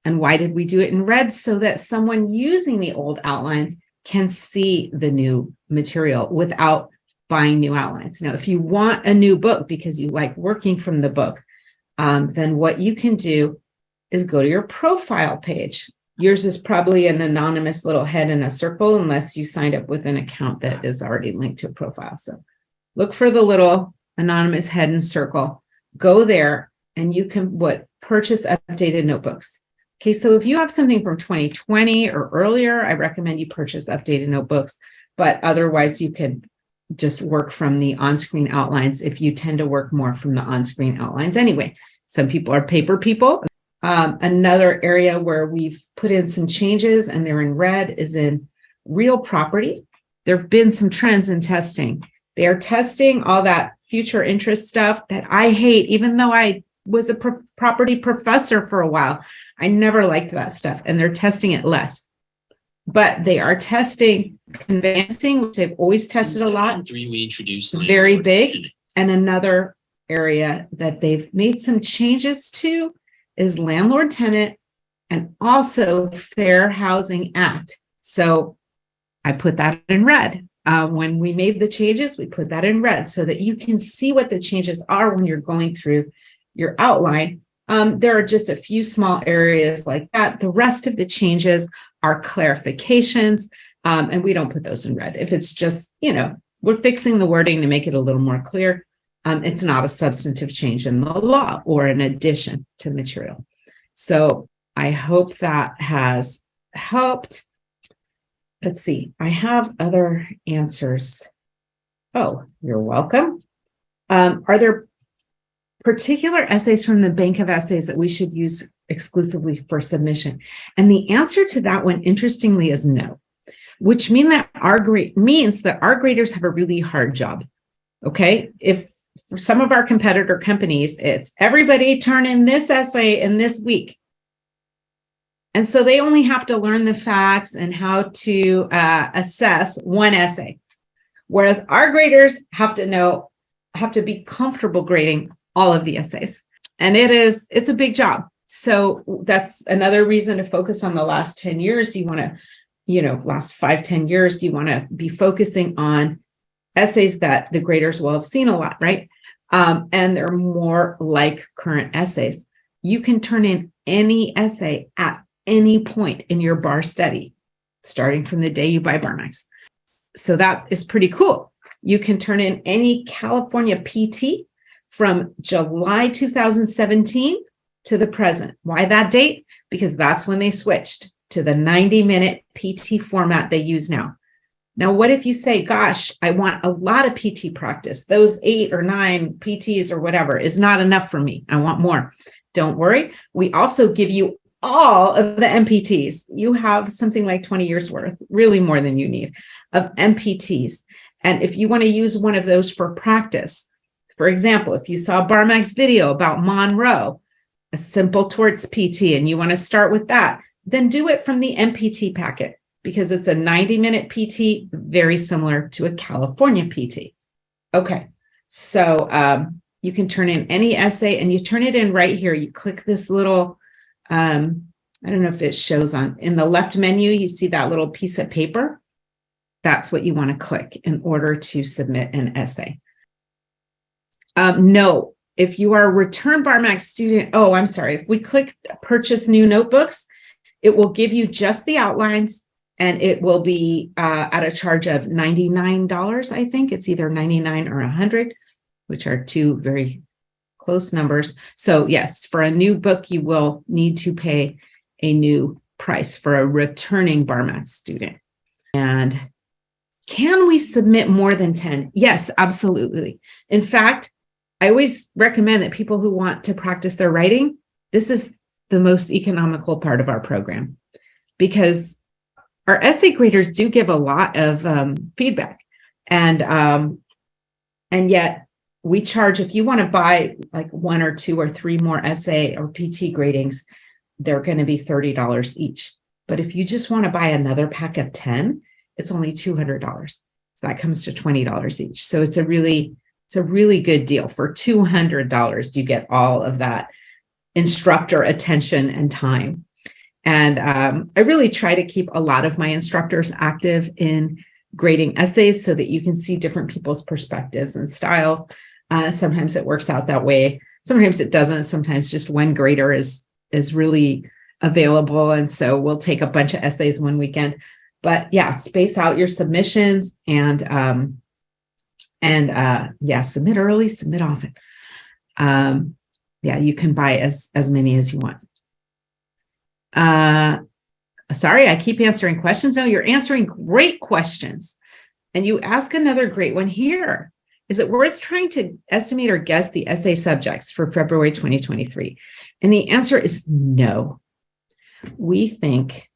And why did we do it in red? So that someone using the old outlines can see the new material without buying new outlines. Now, if you want a new book because you like working from the book, then what you can do is go to your profile page. Yours is probably an anonymous little head in a circle unless you signed up with an account that is already linked to a profile. So look for the little anonymous head and circle, go there, and you can purchase updated notebooks. Okay, so if you have something from 2020 or earlier, I recommend you purchase updated notebooks, but otherwise you can just work from the on-screen outlines if you tend to work more from the on-screen outlines. Anyway, some people are paper people. Another area where we've put in some changes and they're in red is in real property. There have been some trends in testing. They are testing all that future interest stuff that I hate, even though I was a property professor for a while. I never liked that stuff, and they're testing it less. But they are testing conveyancing, which they've always tested a lot. We introduced very big. And another area that they've made some changes to is landlord tenant and also Fair Housing Act. So I put that in red. When we made the changes, we put that in red so that you can see what the changes are when you're going through your outline. There are just a few small areas like that. The rest of the changes are clarifications, and we don't put those in red. If it's just, we're fixing the wording to make it a little more clear, it's not a substantive change in the law or an addition to material. So I hope that has helped. Let's see, I have other answers. Oh, you're welcome. Are there particular essays from the bank of essays that we should use exclusively for submission? And the answer to that one, interestingly, is no, which means that our graders have a really hard job. Okay, if for some of our competitor companies, it's everybody turn in this essay in this week. And so they only have to learn the facts and how to assess one essay. Whereas our graders have to know have to be comfortable grading all of the essays. And it's a big job. So that's another reason to focus on the last 10 years. You want to, last 5-10 years, you want to be focusing on essays that the graders will have seen a lot, right? And they're more like current essays. You can turn in any essay at any point in your bar study, starting from the day you buy BarMax. So that is pretty cool. You can turn in any California PT from July 2017 to the present. Why that date? Because that's when they switched to the 90-minute PT format they use now. Now, what if you say, gosh, I want a lot of PT practice. Those 8 or 9 PTs or whatever is not enough for me. I want more. Don't worry. We also give you all of the MPTs. You have something like 20 years worth, really more than you need, of MPTs. And if you want to use one of those for practice, for example, if you saw a BarMax video about Monroe, a simple torts PT, and you want to start with that, then do it from the MPT packet, because it's a 90-minute PT, very similar to a California PT. Okay, so you can turn in any essay, and you turn it in right here. You click this little, I don't know if it shows in the left menu, you see that little piece of paper. That's what you want to click in order to submit an essay. No, if you are a return BarMax student, if we click purchase new notebooks, it will give you just the outlines, and it will be at a charge of $99. I think it's either 99 or 100, which are two very close numbers. So yes, for a new book, you will need to pay a new price for a returning BarMax student. And can we submit more than 10? Yes, absolutely. In fact, I always recommend that people who want to practice their writing, this is the most economical part of our program, because our essay graders do give a lot of feedback, and yet we charge, if you want to buy like 1 or 2 or 3 more essay or PT gradings, they're going to be $30 each. But if you just want to buy another pack of 10, it's only $200. So that comes to $20 each. So it's a really good deal. For $200, you get all of that instructor attention and time. And I really try to keep a lot of my instructors active in grading essays so that you can see different people's perspectives and styles. Sometimes it works out that way. Sometimes it doesn't. Sometimes just one grader is really available. And so we'll take a bunch of essays one weekend. But yeah, space out your submissions and submit early, submit often. You can buy as many as you want. Sorry, I keep answering questions. No, you're answering great questions. And you ask another great one here. Is it worth trying to estimate or guess the essay subjects for February 2023? And the answer is no. We think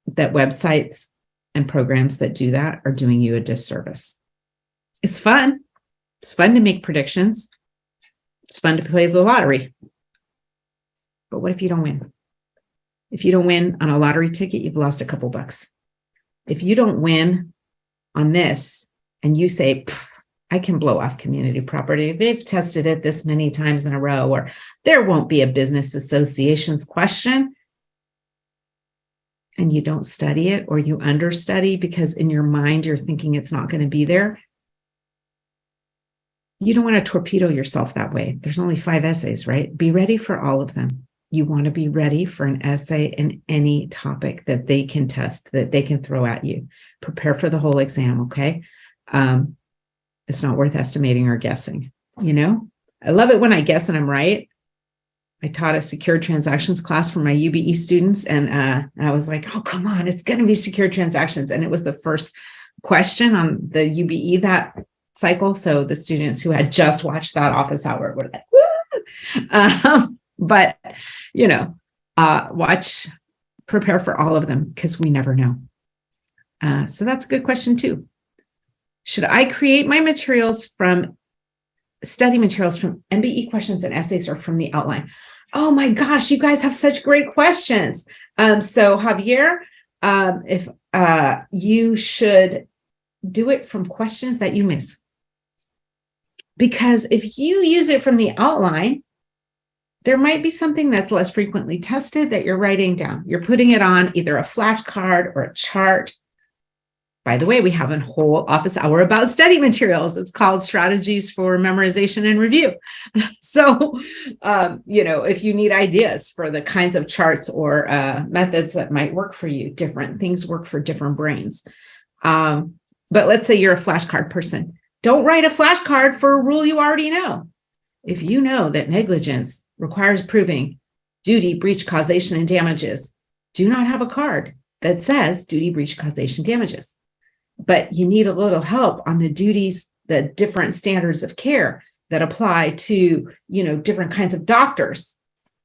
that websites and programs that do that are doing you a disservice. It's fun. It's fun to make predictions. It's fun to play the lottery. But what if you don't win? If you don't win on a lottery ticket, you've lost a couple bucks. If you don't win on this and you say, I can blow off community property, they've tested it this many times in a row, or there won't be a business associations question, and you don't study it, or you understudy because in your mind you're thinking it's not going to be there, you don't want to torpedo yourself that way. There's only 5 essays, right? Be ready for all of them. You want to be ready for an essay in any topic that they can test, that they can throw at you. Prepare for the whole exam, okay? It's not worth estimating or guessing, I love it when I guess and I'm right. I taught a secure transactions class for my UBE students, and I was like, oh, come on, it's going to be secure transactions. And it was the first question on the UBE that cycle. So the students who had just watched that office hour were like, woo! But, prepare for all of them, because we never know. So that's a good question too. Should I create my study materials from MBE questions and essays, or from the outline? Oh my gosh, you guys have such great questions. So Javier, if you should do it from questions that you miss. Because if you use it from the outline, there might be something that's less frequently tested that you're writing down. You're putting it on either a flashcard or a chart. By the way, we have a whole office hour about study materials. It's called Strategies for Memorization and Review. So, if you need ideas for the kinds of charts or methods that might work for you, different things work for different brains. But let's say you're a flashcard person. Don't write a flashcard for a rule you already know. If you know that negligence requires proving duty, breach, causation, and damages, do not have a card that says duty, breach, causation, damages. But you need a little help on the duties, the different standards of care that apply to, different kinds of doctors,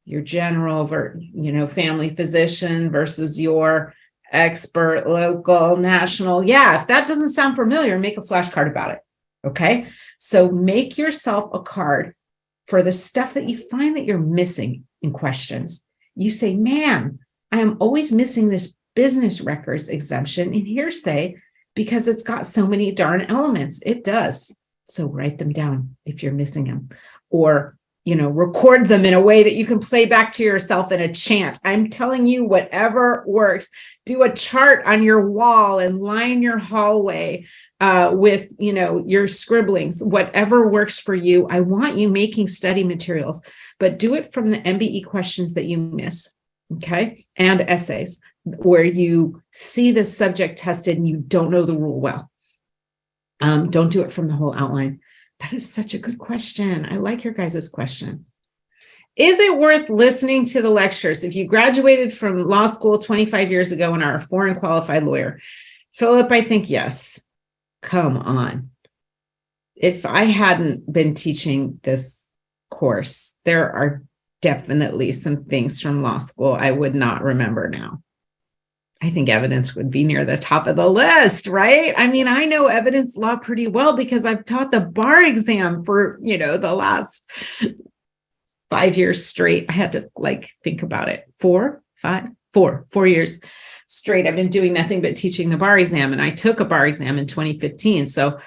your general, family physician versus your expert, local, national. Yeah, if that doesn't sound familiar, make a flashcard about it. Okay. So make yourself a card for the stuff that you find that you're missing in questions. You say, man, I am always missing this business records exemption in hearsay because it's got so many darn elements. It does. So write them down if you're missing them, or, record them in a way that you can play back to yourself in a chant. I'm telling you, whatever works. Do a chart on your wall and line your hallway with, your scribblings, whatever works for you. I want you making study materials, but do it from the MBE questions that you miss. Okay. And essays where you see the subject tested and you don't know the rule well. Don't do it from the whole outline. That is such a good question. I like your guys' question. Is it worth listening to the lectures? If you graduated from law school 25 years ago and are a foreign qualified lawyer, Philip, I think yes. Come on. If I hadn't been teaching this course, there are definitely some things from law school I would not remember now. I think evidence would be near the top of the list, right? I mean, I know evidence law pretty well because I've taught the bar exam for, the last 5 years straight. I had to think about it. 4 years straight. I've been doing nothing but teaching the bar exam, and I took a bar exam in 2015. So,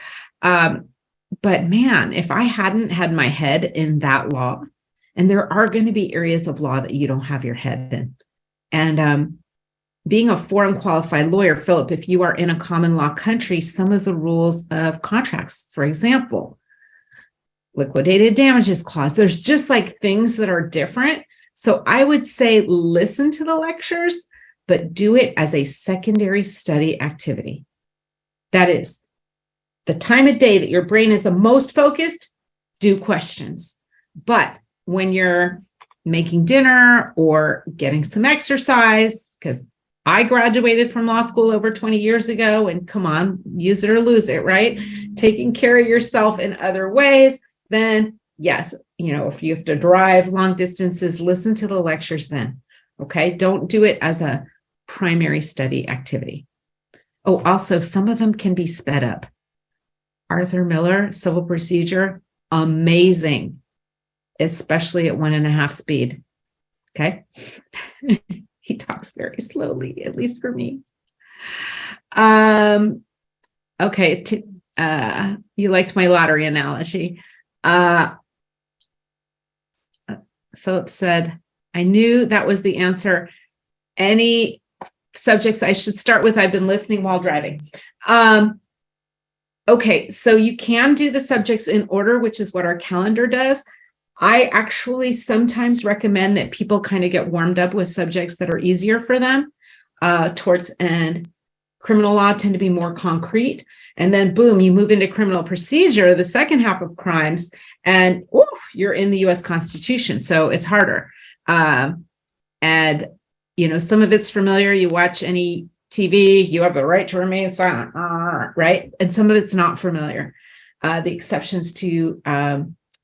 but man, if I hadn't had my head in that law, and there are going to be areas of law that you don't have your head in. And being a foreign qualified lawyer, Philip, if you are in a common law country, some of the rules of contracts, for example, liquidated damages clause, there's just things that are different. So I would say listen to the lectures, but do it as a secondary study activity. That is the time of day that your brain is the most focused, do questions. But when you're making dinner or getting some exercise, because I graduated from law school over 20 years ago, and come on, use it or lose it, right? Taking care of yourself in other ways, then yes, if you have to drive long distances, listen to the lectures then, okay? Don't do it as a primary study activity. Oh, also, some of them can be sped up. Arthur Miller, Civil Procedure, amazing, especially at 1.5 speed, okay? He talks very slowly, at least for me. Okay, you liked my lottery analogy. Philip said, I knew that was the answer. Any subjects I should start with? I've been listening while driving. Okay, so you can do the subjects in order, which is what our calendar does. I actually sometimes recommend that people kind of get warmed up with subjects that are easier for them. Torts and criminal law tend to be more concrete. And then boom, you move into criminal procedure, the second half of crimes, and you're in the US Constitution. So it's harder. And, some of it's familiar. You watch any TV, you have the right to remain silent, right? And some of it's not familiar. The exceptions to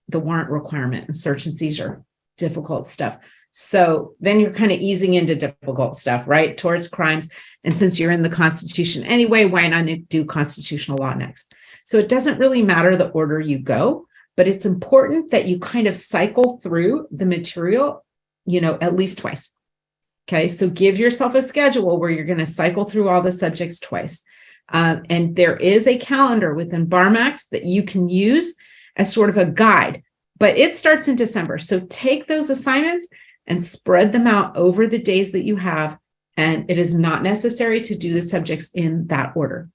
the warrant requirement and search and seizure, difficult stuff. So then you're kind of easing into difficult stuff, right? Towards crimes. And since you're in the Constitution anyway, why not do constitutional law next? So it doesn't really matter the order you go, but it's important that you kind of cycle through the material, at least twice. Okay. So give yourself a schedule where you're going to cycle through all the subjects twice. And there is a calendar within BarMax that you can use. as sort of a guide, but it starts in December. So take those assignments and spread them out over the days that you have. And it is not necessary to do the subjects in that order.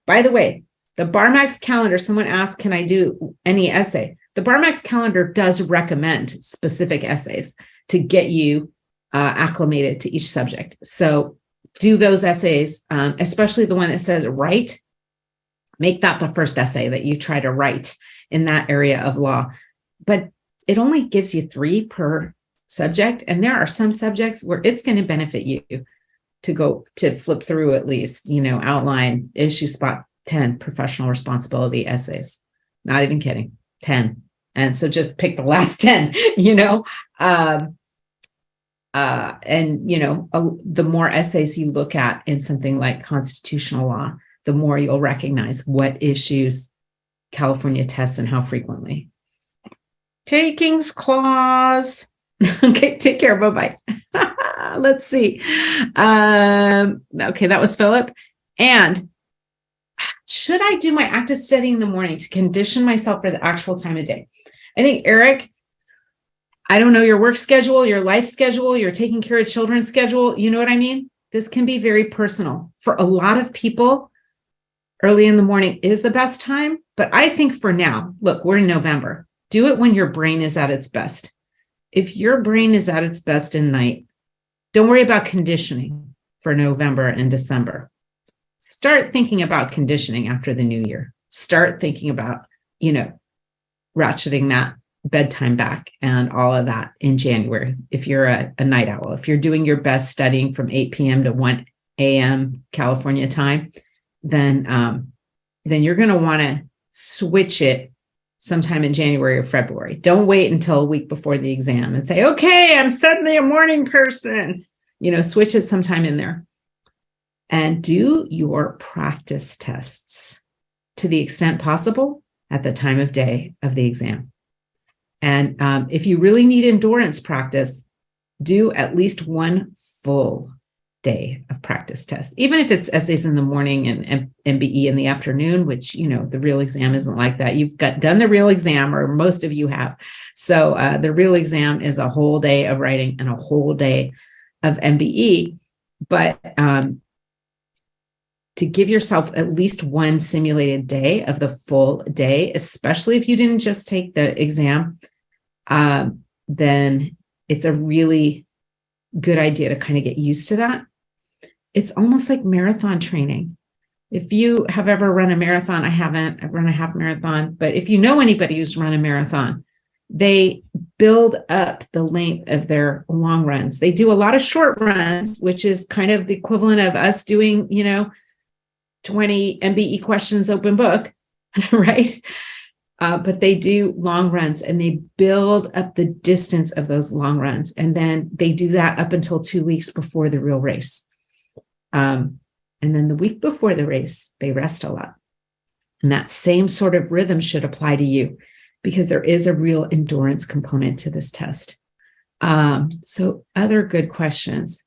By the way, the BarMax calendar, someone asked, can I do any essay? The BarMax calendar does recommend specific essays to get you acclimated to each subject. So do those essays, especially the one that says write. Make that the first essay that you try to write in that area of law. But it only gives you 3 per subject. And there are some subjects where it's going to benefit you to go to flip through at least, outline, issue spot 10 professional responsibility essays. Not even kidding, 10. And so just pick the last 10, the more essays you look at in something like constitutional law, the more you'll recognize what issues California tests and how frequently. Takings clause. Okay, take care. Bye-bye. Let's see. Okay, that was Philip. And should I do my active study in the morning to condition myself for the actual time of day? I think, Eric, I don't know your work schedule, your life schedule, your taking care of children schedule. You know what I mean? This can be very personal. For a lot of people, early in the morning is the best time. But I think for now, look, we're in November. Do it when your brain is at its best. If your brain is at its best in night, don't worry about conditioning for November and December. Start thinking about conditioning after the new year. Start thinking about, ratcheting that bedtime back and all of that in January. If you're a night owl, if you're doing your best studying from 8 p.m. to 1 a.m. California time, then you're going to want to switch it sometime in January or February. Don't wait until a week before the exam and say, okay, I'm suddenly a morning person. Switch it sometime in there. And do your practice tests to the extent possible at the time of day of the exam. And if you really need endurance practice, do at least 1 full day of practice tests, even if it's essays in the morning and MBE in the afternoon, which, the real exam isn't like that. You've done the real exam, or most of you have. So the real exam is a whole day of writing and a whole day of MBE. But to give yourself at least 1 simulated day of the full day, especially if you didn't just take the exam, then it's a really good idea to kind of get used to that. It's almost like marathon training. If you have ever run a marathon, I haven't, I've run a half marathon, but if you know anybody who's run a marathon, they build up the length of their long runs. They do a lot of short runs, which is kind of the equivalent of us doing, 20 MBE questions open book, right? But they do long runs and they build up the distance of those long runs. And then they do that up until 2 weeks before the real race. And then the week before the race, they rest a lot. And that same sort of rhythm should apply to you, because there is a real endurance component to this test. So other good questions.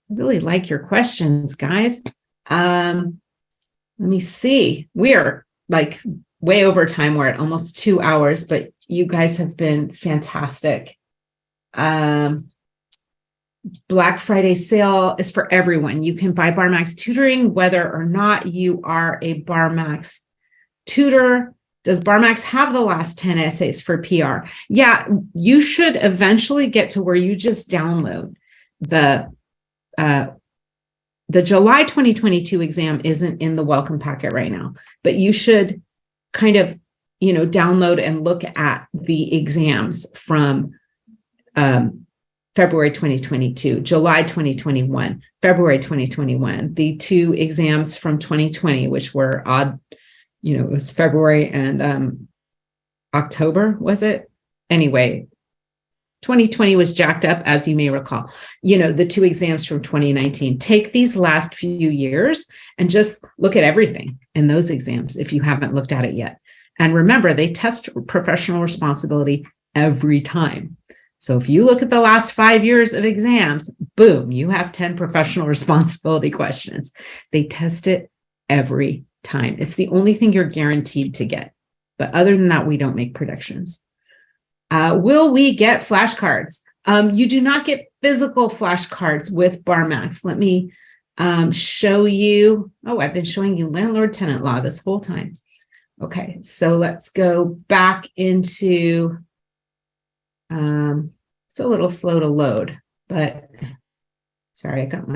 I really like your questions, guys. Let me see. We are like way over time. We're at almost 2 hours, but you guys have been fantastic. Black Friday sale is for everyone. You can buy BarMax tutoring, whether or not you are a BarMax tutor. Does BarMax have the last 10 essays for PR? Yeah, you should eventually get to where you just download the July 2022 exam isn't in the welcome packet right now, but you should kind of, download and look at the exams from February 2022, July 2021, February 2021, the 2 exams from 2020, which were odd, it was February and October, was it? Anyway, 2020 was jacked up, as you may recall. The 2 exams from 2019. Take these last few years and just look at everything in those exams if you haven't looked at it yet. And remember, they test professional responsibility every time. So if you look at the last 5 years of exams, boom, you have 10 professional responsibility questions. They test it every time. It's the only thing you're guaranteed to get. But other than that, we don't make predictions. Will we get flashcards? You do not get physical flashcards with BarMax. Let me show you. Oh, I've been showing you landlord-tenant law this whole time. Okay, so let's go back into, it's a little slow to load, but sorry, I got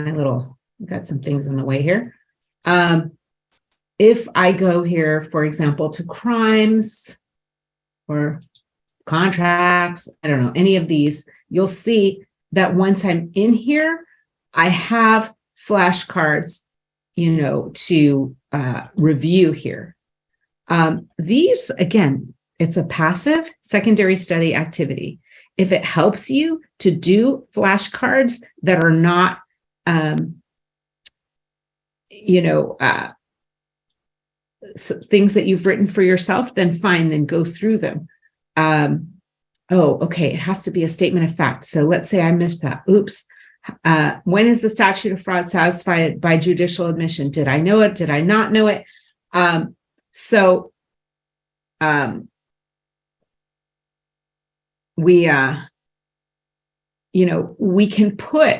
some things in the way here. If I go here, for example, to crimes or contracts, I don't know, any of these, you'll see that once I'm in here, I have flashcards, to review here. These, again, it's a passive secondary study activity. If it helps you to do flashcards that are not, things that you've written for yourself, then fine, then go through them. Okay, it has to be a statement of fact. So let's say I missed that. Oops. When is the statute of fraud satisfied by judicial admission? Did I know it? Did I not know it? We can put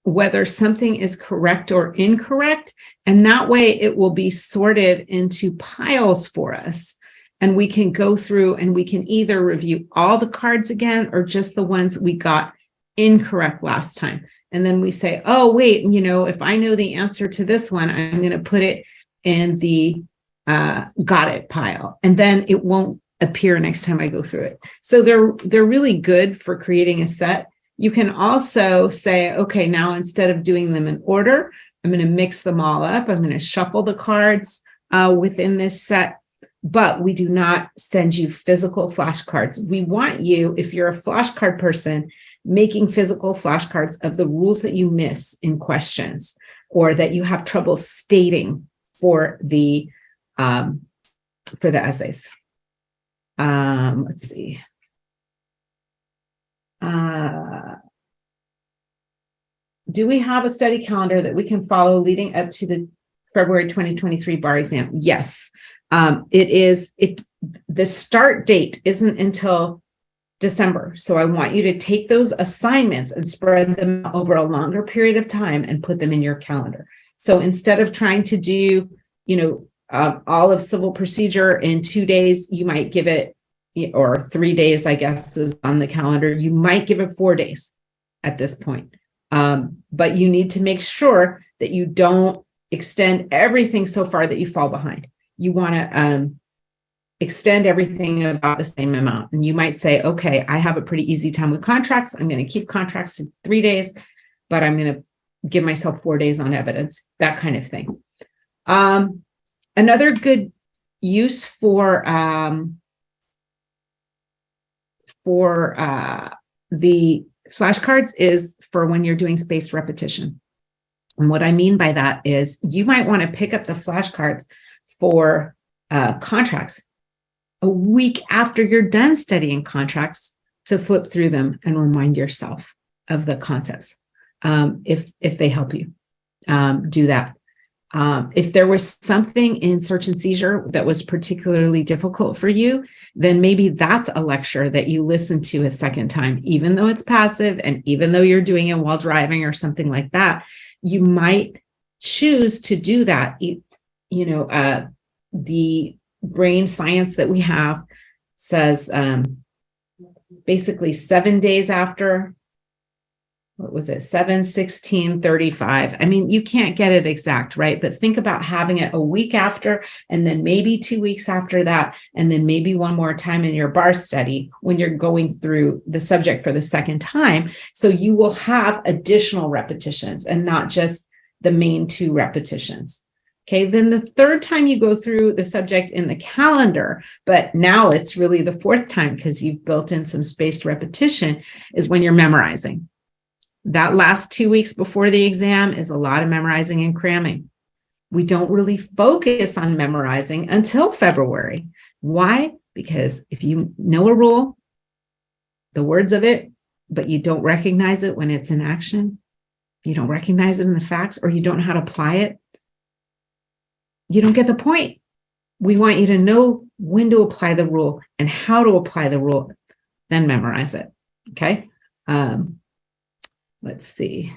whether something is correct or incorrect, and that way it will be sorted into piles for us. And we can go through and we can either review all the cards again or just the ones we got incorrect last time. And then we say, oh, wait, if I know the answer to this one, I'm going to put it in the got it pile. And then it won't appear next time I go through it. So they're really good for creating a set. You can also say, okay, now instead of doing them in order, I'm going to mix them all up. I'm going to shuffle the cards within this set, but we do not send you physical flashcards. We want you, if you're a flashcard person, making physical flashcards of the rules that you miss in questions or that you have trouble stating for the essays. Let's see. Do we have a study calendar that we can follow leading up to the February 2023 bar exam? Yes. The start date isn't until December. So I want you to take those assignments and spread them over a longer period of time and put them in your calendar. So instead of trying to do, all of civil procedure in 2 days, you might give it, or 3 days, I guess, is on the calendar. You might give it 4 days at this point. But you need to make sure that you don't extend everything so far that you fall behind. You want to extend everything about the same amount. And you might say, okay, I have a pretty easy time with contracts. I'm going to keep contracts to 3 days, but I'm going to give myself 4 days on evidence, that kind of thing. Another good use for the flashcards is for when you're doing spaced repetition. And what I mean by that is you might want to pick up the flashcards for contracts a week after you're done studying contracts to flip through them and remind yourself of the concepts. If they help you do that. If there was something in search and seizure that was particularly difficult for you, then maybe that's a lecture that you listen to a second time, even though it's passive and even though you're doing it while driving or something like that. You might choose to do that. The brain science that we have says basically 7 days after, 7, 16, 35. I mean, you can't get it exact, right? But think about having it a week after, and then maybe 2 weeks after that, and then maybe one more time in your bar study when you're going through the subject for the second time. So you will have additional repetitions and not just the main 2 repetitions. Okay, then the third time you go through the subject in the calendar, but now it's really the 4th time because you've built in some spaced repetition, is when you're memorizing. That last 2 weeks before the exam is a lot of memorizing and cramming. We don't really focus on memorizing until February. Why? Because if you know a rule, the words of it, but you don't recognize it when it's in action, you don't recognize it in the facts, or you don't know how to apply it, you don't get the point. we want you to know when to apply the rule and how to apply the rule, then memorize it. Okay. Let's see.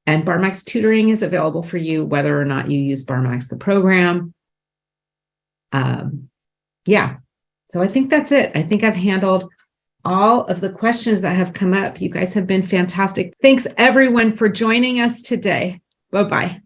And BarMax tutoring is available for you, whether or not you use BarMax, the program. Yeah. So I think that's it. I think I've handled all of the questions that have come up. You guys have been fantastic. Thanks everyone for joining us today. Bye-bye.